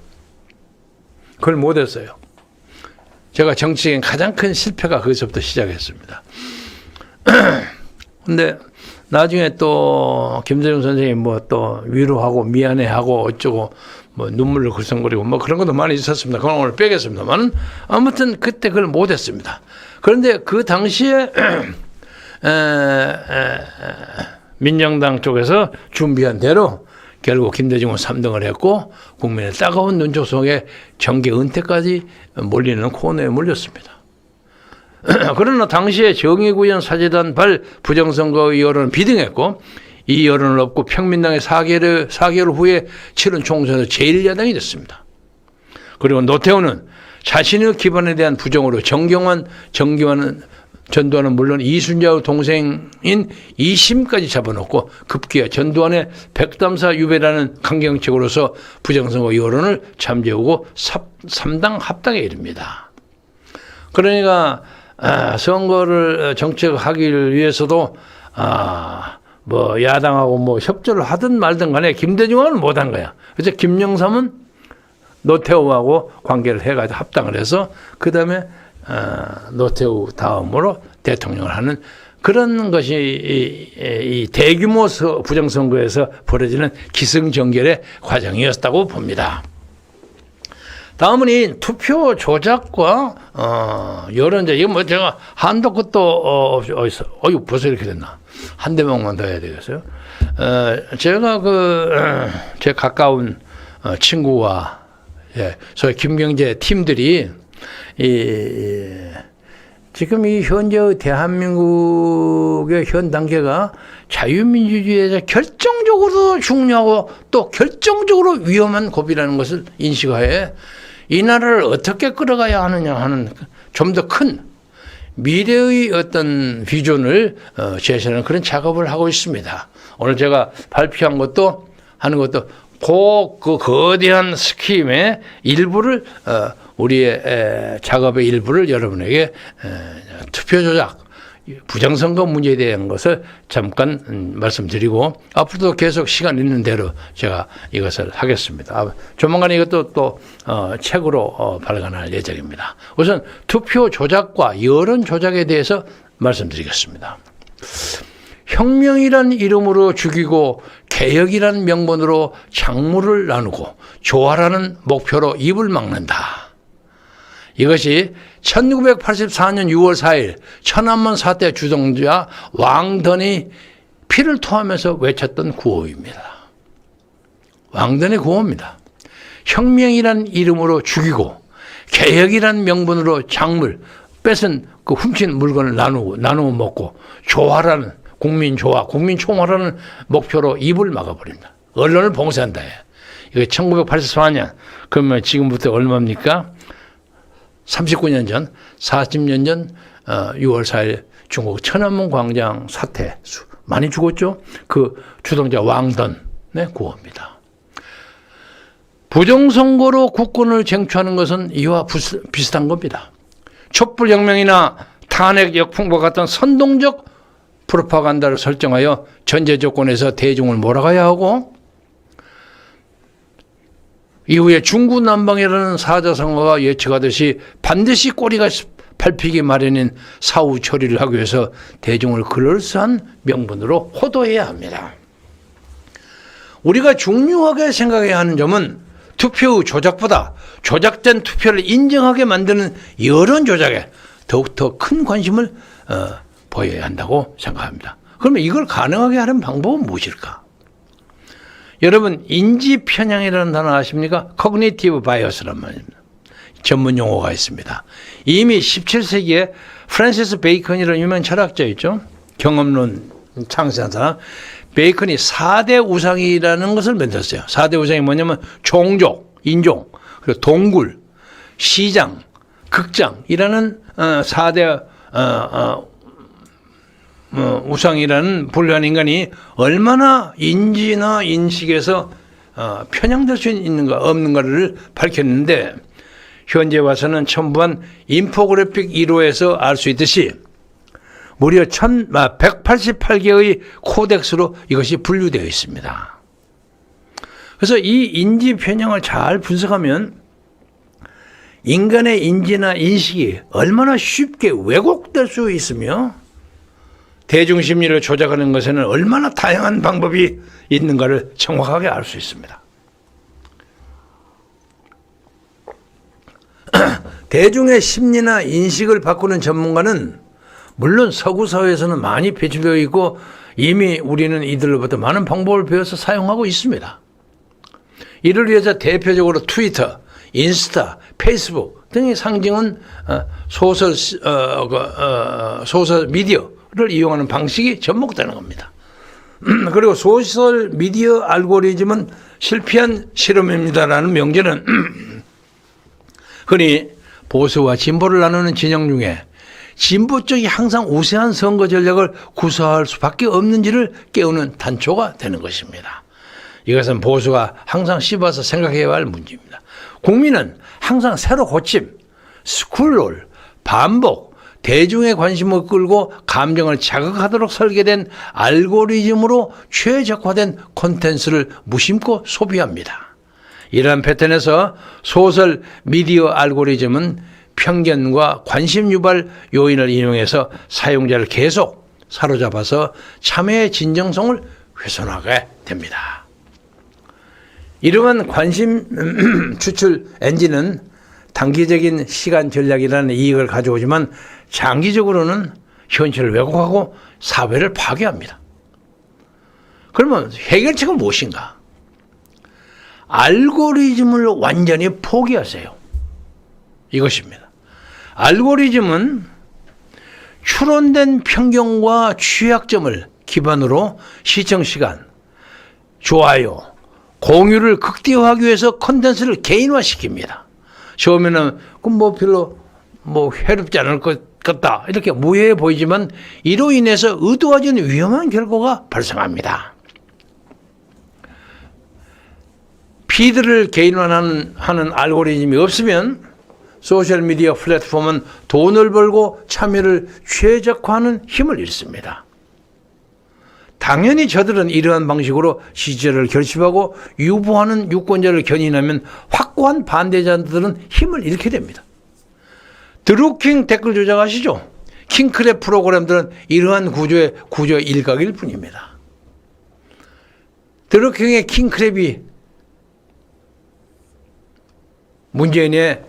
그걸 못했어요. 제가 정치인 가장 큰 실패가 거기서부터 시작했습니다. 근데 나중에 또 김대중 선생님 뭐 또 위로하고 미안해하고 어쩌고 뭐 눈물을 글썽거리고 뭐 그런 것도 많이 있었습니다. 그건 오늘 빼겠습니다만 아무튼 그때 그걸 못했습니다. 그런데 그 당시에 민정당 쪽에서 준비한 대로 결국 김대중은 3등을 했고 국민의 따가운 눈초 속에 정계 은퇴까지 몰리는 코너에 몰렸습니다. 그러나 당시에 정의구현 사재단 발 부정선거 여론은 비등했고 이 여론을 업고 평민당의 4개월 후에 치른 총선에서 제1야당이 됐습니다. 그리고 노태우는 자신의 기반에 대한 부정으로 정기환은 전두환은 물론 이순자의 동생인 이심까지 잡아놓고 급기야 전두환의 백담사 유배라는 강경책으로서 부정선거 여론을 잠재우고 3당 합당에 이릅니다. 그러니까 선거를 정책하기 위해서도 뭐 야당하고 뭐 협조를 하든 말든 간에 김대중은 못한 거야. 그래서 김영삼은 노태우하고 관계를 해가지고 합당을 해서 그 다음에 노태우 다음으로 대통령을 하는 그런 것이 이 대규모 부정선거에서 벌어지는 기승전결의 과정이었다고 봅니다. 다음은 이 투표 조작과 여론제 이거 뭐 제가 한도 끝도 어디서 벌써 이렇게 됐나 한 대목만 더 해야 되겠어요. 제가 제 가까운 친구와 소위 김경재 팀들이 지금 이 현재 대한민국의 현 단계가 자유민주주의에서 결정적으로 중요하고 또 결정적으로 위험한 고비라는 것을 인식하에 이 나라를 어떻게 끌어가야 하느냐 하는 좀 더 큰 미래의 어떤 비전을 제시하는 그런 작업을 하고 있습니다. 오늘 제가 발표한 것도 하는 것도 그 거대한 스킴의 일부를 우리의 작업의 일부를 여러분에게 투표 조작 부정선거 문제에 대한 것을 잠깐 말씀드리고 앞으로도 계속 시간 있는 대로 제가 이것을 하겠습니다. 조만간 이것도 또 책으로 발간할 예정입니다. 우선 투표 조작과 여론 조작에 대해서 말씀드리겠습니다. 혁명이란 이름으로 죽이고 개혁이란 명분으로 작물을 나누고 조화라는 목표로 입을 막는다. 이것이 1984년 6월 4일 천안문 사태 주동자 왕던이 피를 토하면서 외쳤던 구호입니다. 왕던의 구호입니다. 혁명이란 이름으로 죽이고 개혁이란 명분으로 작물 뺏은 그 훔친 물건을 나누어 먹고 조화라는 국민 조화, 국민 총화라는 목표로 입을 막아버린다. 언론을 봉쇄한다. 이거 1984년 그러면 지금부터 얼마입니까? 39년 전, 40년 전 6월 4일 중국 천안문 광장 사태 많이 죽었죠? 그 주동자 왕던의 구호입니다. 부정선거로 국권을 쟁취하는 것은 이와 비슷한 겁니다. 촛불혁명이나 탄핵 역풍과 같은 선동적 프로파간다를 설정하여 전제 조건에서 대중을 몰아가야 하고 이후에 중구난방이라는 사자성어가 예측하듯이 반드시 꼬리가 밟히기 마련인 사후 처리를 하기 위해서 대중을 그럴싸한 명분으로 호도해야 합니다. 우리가 중요하게 생각해야 하는 점은 투표의 조작보다 조작된 투표를 인정하게 만드는 여론 조작에 더욱더 큰 관심을 보여야 한다고 생각합니다. 그러면 이걸 가능하게 하는 방법은 무엇일까? 여러분 인지 편향이라는 단어 아십니까? Cognitive bias란 말입니다. 전문 용어가 있습니다. 이미 17세기에 프랜시스 베이컨이라는 유명한 철학자 있죠. 경험론 창시한 사람. 베이컨이 4대 우상이라는 것을 만들었어요. 4대 우상이 뭐냐면 종족, 인종, 그리고 동굴, 시장, 극장이라는 4대 우상이라는 분류한 인간이 얼마나 인지나 인식에서 편향될 수 있는가 없는가를 밝혔는데 현재 와서는 첨부한 인포그래픽 1호에서 알 수 있듯이 무려 188개의 코덱스로 이것이 분류되어 있습니다. 그래서 이 인지 편향을 잘 분석하면 인간의 인지나 인식이 얼마나 쉽게 왜곡될 수 있으며 대중심리를 조작하는 것에는 얼마나 다양한 방법이 있는가를 정확하게 알 수 있습니다. 대중의 심리나 인식을 바꾸는 전문가는 물론 서구 사회에서는 많이 배출되어 있고 이미 우리는 이들로부터 많은 방법을 배워서 사용하고 있습니다. 이를 위해서 대표적으로 트위터, 인스타, 페이스북 등의 상징은 소셜 미디어를 이용하는 방식이 접목되는 겁니다. 그리고 소셜 미디어 알고리즘은 실패한 실험입니다라는 명제는 흔히 보수와 진보를 나누는 진영 중에 진보 쪽이 항상 우세한 선거 전략을 구사할 수밖에 없는지를 깨우는 단초가 되는 것입니다. 이것은 보수가 항상 씹어서 생각해야 할 문제입니다. 국민은 항상 새로 고침, 스쿨롤, 반복, 대중의 관심을 끌고 감정을 자극하도록 설계된 알고리즘으로 최적화된 콘텐츠를 무심코 소비합니다. 이러한 패턴에서 소셜 미디어 알고리즘은 편견과 관심 유발 요인을 이용해서 사용자를 계속 사로잡아서 참여의 진정성을 훼손하게 됩니다. 이러한 관심 추출 엔진은 단기적인 시간 전략이라는 이익을 가져오지만 장기적으로는 현실을 왜곡하고 사회를 파괴합니다. 그러면 해결책은 무엇인가? 알고리즘을 완전히 포기하세요. 이것입니다. 알고리즘은 추론된 편견과 취약점을 기반으로 시청시간, 좋아요, 공유를 극대화하기 위해서 콘텐츠를 개인화시킵니다. 처음에는 별로 해롭지 않을 것 같다 이렇게 무해해 보이지만 이로 인해서 의도하지 않은 위험한 결과가 발생합니다. 피드를 개인화하는 알고리즘이 없으면 소셜미디어 플랫폼은 돈을 벌고 참여를 최적화하는 힘을 잃습니다. 당연히 저들은 이러한 방식으로 시절을 결집하고 유보하는 유권자를 견인하면 확고한 반대자들은 힘을 잃게 됩니다. 드루킹 댓글 조작 아시죠? 킹크랩 프로그램들은 이러한 구조의 일각일 뿐입니다. 드루킹의 킹크랩이 문재인의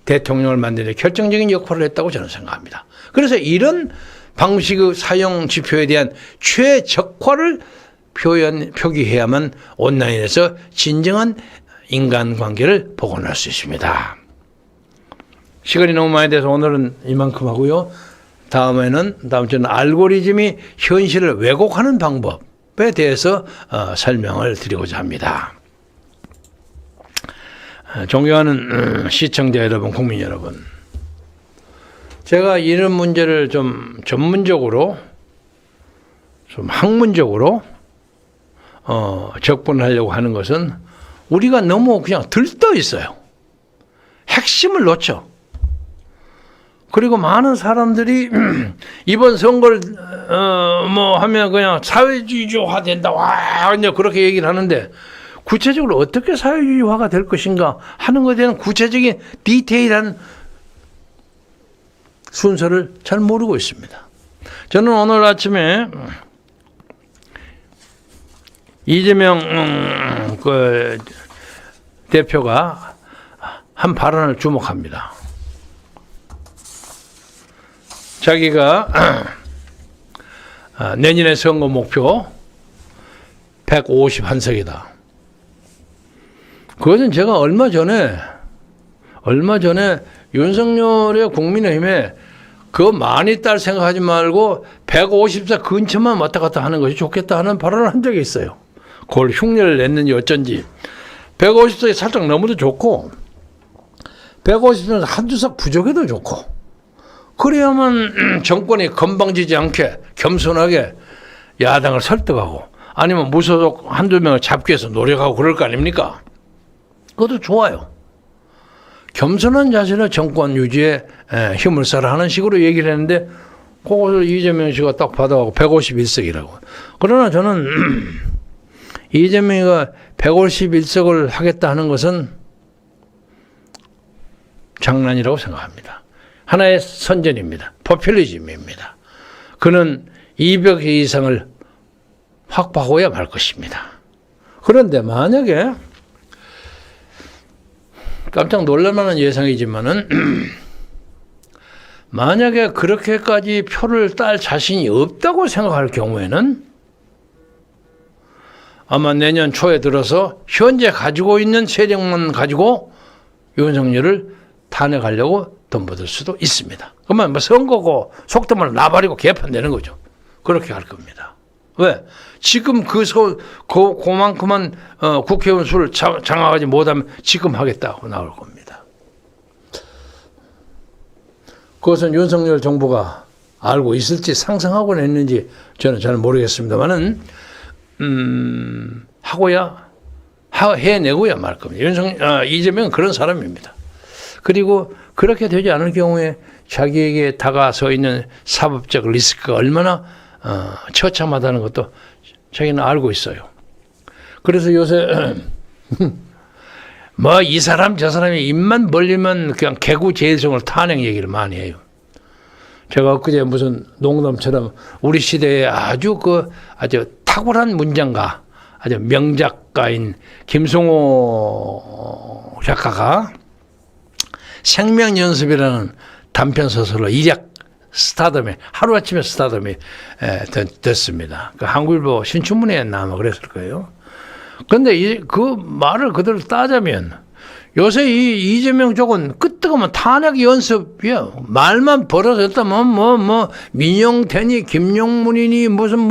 대통령을 만드는 데 결정적인 역할을 했다고 저는 생각합니다. 그래서 이런 방식의 사용 지표에 대한 최적화를 표기해야만 온라인에서 진정한 인간관계를 복원할 수 있습니다. 시간이 너무 많이 돼서 오늘은 이만큼 하고요. 다음 주는 알고리즘이 현실을 왜곡하는 방법에 대해서 설명을 드리고자 합니다. 존경하는 시청자 여러분, 국민 여러분, 제가 이런 문제를 좀 전문적으로, 좀 학문적으로 접근하려고 하는 것은 우리가 너무 그냥 들떠 있어요. 핵심을 놓쳐. 그리고 많은 사람들이 이번 선거를 하면 그냥 사회주의화 된다. 와, 이제 그렇게 얘기를 하는데 구체적으로 어떻게 사회주의화가 될 것인가 하는 것에 대한 구체적인 디테일한 순서를 잘 모르고 있습니다. 저는 오늘 아침에 이재명 그 대표가 한 발언을 주목합니다. 자기가 내년의 선거 목표 151석이다. 그것은 제가 얼마 전에 윤석열의 국민의힘에 그 많이 딸 생각하지 말고 150석 근처만 왔다 갔다 하는 것이 좋겠다 하는 발언을 한 적이 있어요. 그걸 흉내를 냈는지 어쩐지 150석이 살짝 넘어도 좋고 150석은 한두 석 부족해도 좋고 그래야만 정권이 건방지지 않게 겸손하게 야당을 설득하고 아니면 무소속 한두 명을 잡기 위해서 노력하고 그럴 거 아닙니까? 그것도 좋아요. 겸손한 자세로 정권 유지에 힘을 써라 하는 식으로 얘기를 했는데 그것을 이재명 씨가 딱 받아가고 151석이라고. 그러나 저는 이재명이가 151석을 하겠다 하는 것은 장난이라고 생각합니다. 하나의 선전입니다. 포퓰리즘입니다. 그는 200개 이상을 확보하고야 말 것입니다. 그런데 만약에 깜짝 놀랄만한 예상이지만은 만약에 그렇게까지 표를 딸 자신이 없다고 생각할 경우에는 아마 내년 초에 들어서 현재 가지고 있는 세력만 가지고 윤석열을 탄핵하려고 덤벼들 수도 있습니다. 그러면 뭐 선거고 속도만 나발이고 개판되는 거죠. 그렇게 할 겁니다. 왜? 지금 그만큼만 국회의원 수를 장악하지 못하면 지금 하겠다고 나올 겁니다. 그것은 윤석열 정부가 알고 있을지 상상하고는 했는지 저는 잘 모르겠습니다만은 해내고야 말 겁니다. 이재명은 그런 사람입니다. 그리고 그렇게 되지 않을 경우에 자기에게 다가서 있는 사법적 리스크가 얼마나 처참하다는 것도 자기는 알고 있어요. 그래서 요새 뭐 이 사람 저 사람이 입만 벌리면 그냥 개구제일성을 탄핵 얘기를 많이 해요. 제가 엊그제 무슨 농담처럼 우리 시대에 아주 탁월한 문장가, 아주 명작가인 김승호 작가가 생명연습이라는 단편소설로 일약 스타덤에 하루아침에 스타덤이 됐습니다. 그 한국일보 신춘문예에 나와 그랬을 거예요. 그런데 그 말을 그대로 따자면 요새 이 이재명 쪽은 끄떡하면 탄핵 연습이야. 말만 벌어졌다면 뭐 민영태니 김용문이니 무슨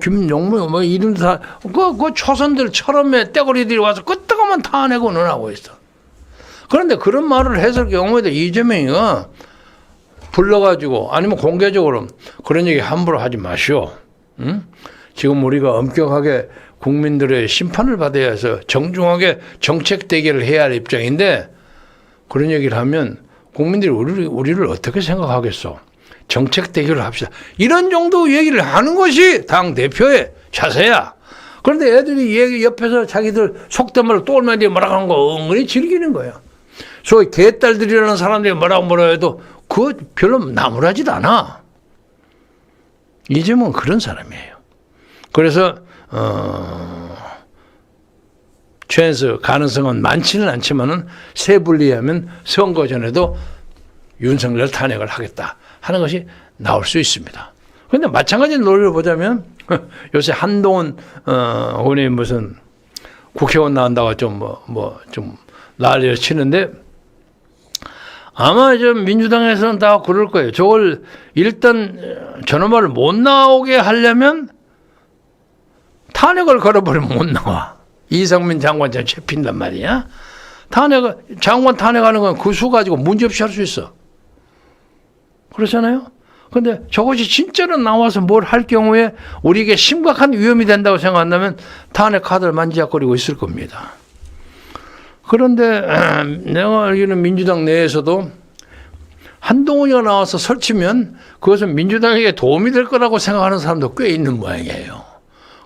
김용문 이름 다 그 초선들 처럼에 떼거리들이 와서 끄떡하면 탄핵을 하고 있어. 그런데 그런 말을 했을 경우에도 이재명이가 불러가지고 아니면 공개적으로 그런 얘기 함부로 하지 마시오. 응? 지금 우리가 엄격하게 국민들의 심판을 받아야 해서 정중하게 정책 대결을 해야 할 입장인데 그런 얘기를 하면 국민들이 우리를 어떻게 생각하겠어? 정책 대결을 합시다. 이런 정도 얘기를 하는 것이 당대표의 자세야. 그런데 애들이 얘기 옆에서 자기들 속된 말로 또 얼마 뒤에 뭐라고 하는 거 은근히 즐기는 거야. 소위 개딸들이라는 사람들이 뭐라고 해도 그거 별로 나무라지도 않아. 이재명은 그런 사람이에요. 그래서 최은수 가능성은 많지는 않지만은 세분리하면 선거 전에도 윤석열 탄핵을 하겠다 하는 것이 나올 수 있습니다. 그런데 마찬가지 논리를 보자면 요새 한동훈 의원이 무슨 국회의원 나온다고 좀 좀 난리를 치는데 아마 좀 민주당에서는 다 그럴 거예요. 저걸 일단 저놈을 못 나오게 하려면 탄핵을 걸어버리면 못 나와. 이상민 장관처럼 잡힌단 말이야. 장관 탄핵하는 건 그 수 가지고 문제없이 할 수 있어. 그렇잖아요? 근데 저것이 진짜로 나와서 뭘 할 경우에 우리에게 심각한 위험이 된다고 생각한다면 탄핵 카드를 만지작거리고 있을 겁니다. 그런데 내가 알기로는 민주당 내에서도 한동훈이가 나와서 설치면 그것은 민주당에게 도움이 될 거라고 생각하는 사람도 꽤 있는 모양이에요.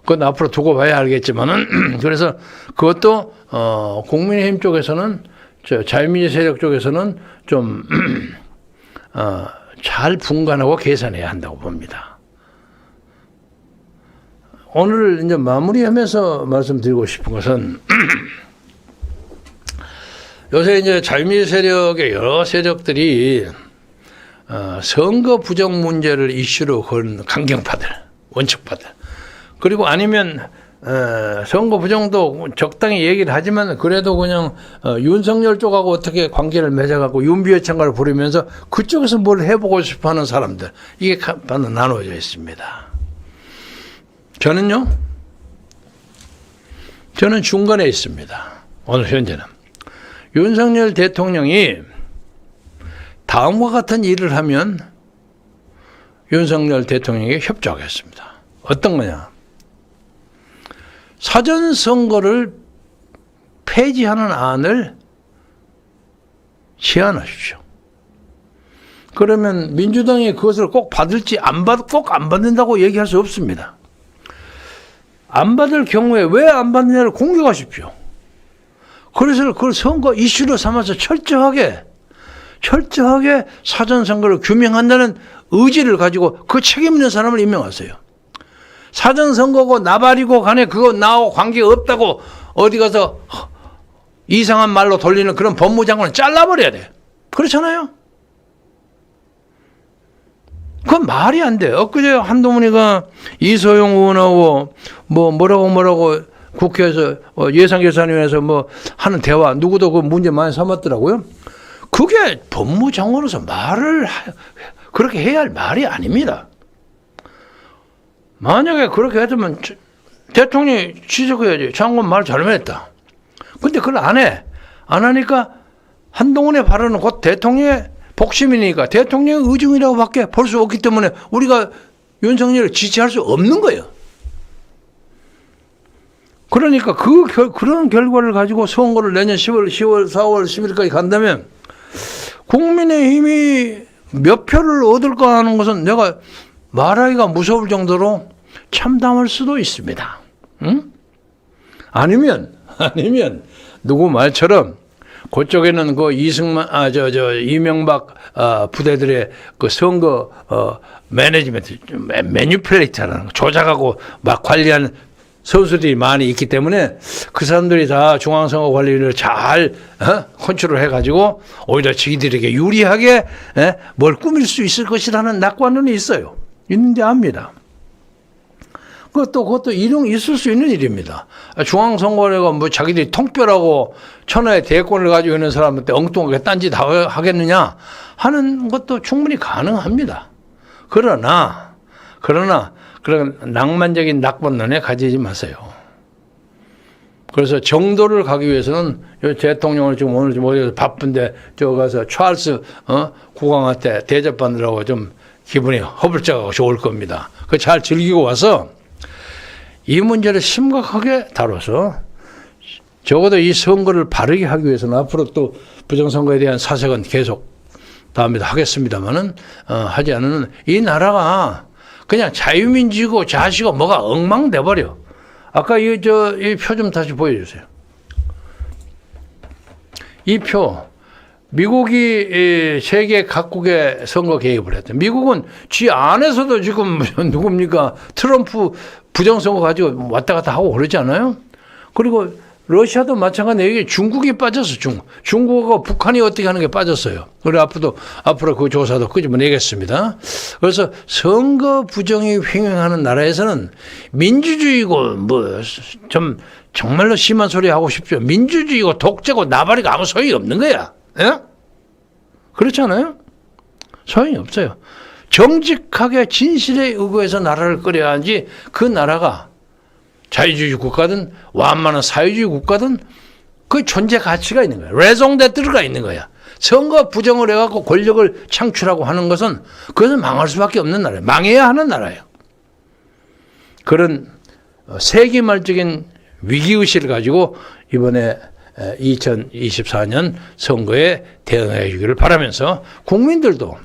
그건 앞으로 두고 봐야 알겠지만은 그래서 그것도 국민의힘 쪽에서는 자유민주 세력 쪽에서는 좀 잘 분간하고 계산해야 한다고 봅니다. 오늘 이제 마무리하면서 말씀드리고 싶은 것은 요새 이제 자유민주 세력의 여러 세력들이 선거 부정 문제를 이슈로 건 강경파들, 원칙파들, 그리고 아니면 선거 부정도 적당히 얘기를 하지만 그래도 그냥 윤석열 쪽하고 어떻게 관계를 맺어갖고 윤비어창가를 부리면서 그쪽에서 뭘 해보고 싶어하는 사람들, 이게 반은 나눠져 있습니다. 저는 중간에 있습니다. 오늘 현재는 윤석열 대통령이 다음과 같은 일을 하면 윤석열 대통령에게 협조하겠습니다. 어떤 거냐? 사전선거를 폐지하는 안을 제안하십시오. 그러면 민주당이 그것을 꼭 받을지 꼭 안 받는다고 얘기할 수 없습니다. 안 받을 경우에 왜 안 받느냐를 공격하십시오. 그래서 그걸 선거 이슈로 삼아서 철저하게 사전선거를 규명한다는 의지를 가지고 그 책임 있는 사람을 임명하세요. 사전선거고 나발이고 간에 그거 나하고 관계가 없다고 어디 가서 이상한 말로 돌리는 그런 법무장관을 잘라버려야 돼. 그렇잖아요? 그건 말이 안 돼. 엊그제 한동훈이가 이소영 의원하고 뭐라고 국회에서 예산결산위원회에서 하는 대화 누구도 그 문제 많이 삼았더라고요. 그게 법무장관으로서 말을 그렇게 해야 할 말이 아닙니다. 만약에 그렇게 했으면 대통령이 지적해야지. 장관 말 잘못했다. 근데 그걸 안 해. 안 하니까 한동훈의 발언은 곧 대통령의 복심이니까 대통령의 의중이라고 밖에 볼 수 없기 때문에 우리가 윤석열을 지지할 수 없는 거예요. 그러니까 그런 결과를 가지고 선거를 내년 10월, 4월, 10일까지 간다면 국민의힘이 몇 표를 얻을까 하는 것은 내가 말하기가 무서울 정도로 참담할 수도 있습니다. 응? 아니면 누구 말처럼 그쪽에는 그 이명박 부대들의 그 선거 매니지먼트, 매니플레이터라는 조작하고 막 관리하는 선수들이 많이 있기 때문에 그 사람들이 다 중앙선거관리를 잘 컨트롤 해가지고 오히려 지들에게 유리하게 뭘 꾸밀 수 있을 것이라는 낙관론이 있어요. 있는지 압니다. 그것도 있을 수 있는 일입니다. 중앙선거관리가 자기들이 통뼈라고 천하의 대권을 가지고 있는 사람한테 엉뚱하게 딴짓 하겠느냐 하는 것도 충분히 가능합니다. 그러나 그런 낭만적인 낙관론에 가지지 마세요. 그래서 정도를 가기 위해서는 대통령을 지금 오늘 좀 어디서 바쁜데 저 가서 찰스 국왕한테 대접받느라고 좀 기분이 허불짝하고 좋을 겁니다. 그 잘 즐기고 와서 이 문제를 심각하게 다뤄서 적어도 이 선거를 바르게 하기 위해서는 앞으로 또 부정선거에 대한 사색은 계속 다음에도 하겠습니다만은 하지 않으면 이 나라가 그냥 자유민주고 자시고 뭐가 엉망돼 버려. 아까 이 표 좀 다시 보여주세요. 이 표. 미국이 세계 각국의 선거 개입을 했대. 미국은 지 안에서도 지금 누굽니까? 트럼프 부정선거 가지고 왔다 갔다 하고 그러지 않아요? 그리고 러시아도 마찬가지로 여기 중국이 빠졌어. 중국하고 북한이 어떻게 하는 게 빠졌어요. 그래 앞으로 그 조사도 끄집어내겠습니다. 그래서 선거 부정이 횡행하는 나라에서는 민주주의고 뭐 좀 정말로 심한 소리 하고 싶죠. 민주주의고 독재고 나발이고 아무 소용이 없는 거야. 예? 그렇지 않아요? 소용이 없어요. 정직하게 진실에 의거해서 나라를 끓여야지 그 나라가 자유주의 국가든 완만한 사회주의 국가든 그 존재 가치가 있는 거야. 레종데트르가 있는 거야. 선거 부정을 해갖고 권력을 창출하고 하는 것은 그것은 망할 수밖에 없는 나라예요. 망해야 하는 나라예요. 그런 세기말적인 위기의식을 가지고 이번에 2024년 선거에 대응해 주기를 바라면서 국민들도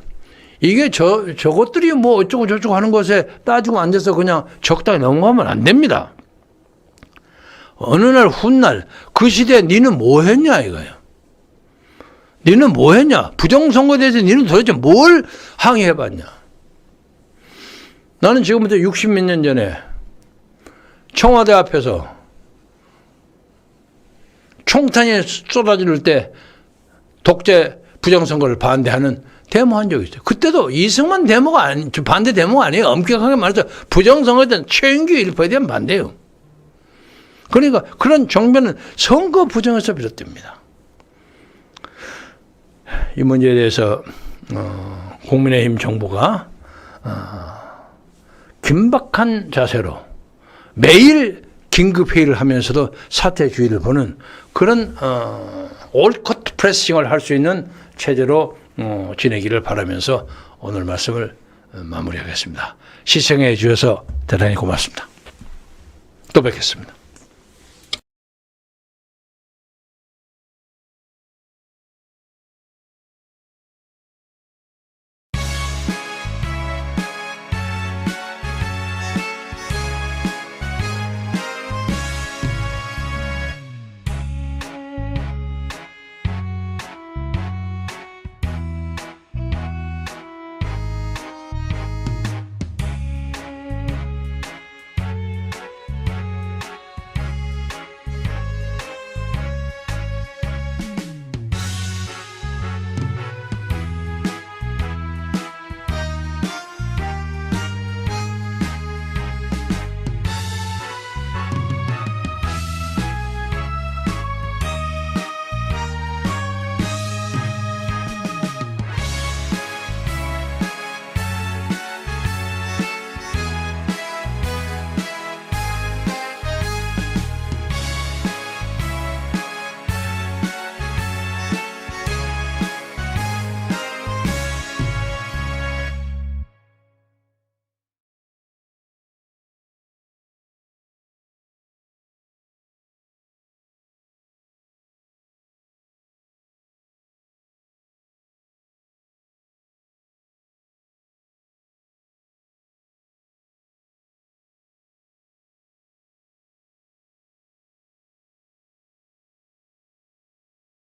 이게 저것들이 뭐 어쩌고 저쩌고 하는 것에 따지고 앉아서 그냥 적당히 넘어가면 안 됩니다. 어느 날 훗날 그 시대에 니는 뭐 했냐 이거예요. 니는 뭐 했냐. 부정선거에 대해서 니는 도대체 뭘 항의해봤냐. 나는 지금부터 60몇 년 전에 청와대 앞에서 총탄이 쏟아질 때 독재 부정선거를 반대하는 데모한 적이 있어요. 그때도 이승만 데모가 반대 데모가 아니에요. 엄격하게 말해서 부정선거에 대한 최인규 일포에 대한 반대예요. 그러니까 그런 정변은 선거 부정에서 비롯됩니다. 이 문제에 대해서 국민의힘 정부가 긴박한 자세로 매일 긴급회의를 하면서도 사태 주의를 보는 그런 올컷 프레싱을 할 수 있는 체제로 지내기를 바라면서 오늘 말씀을 마무리하겠습니다. 시청해 주셔서 대단히 고맙습니다. 또 뵙겠습니다.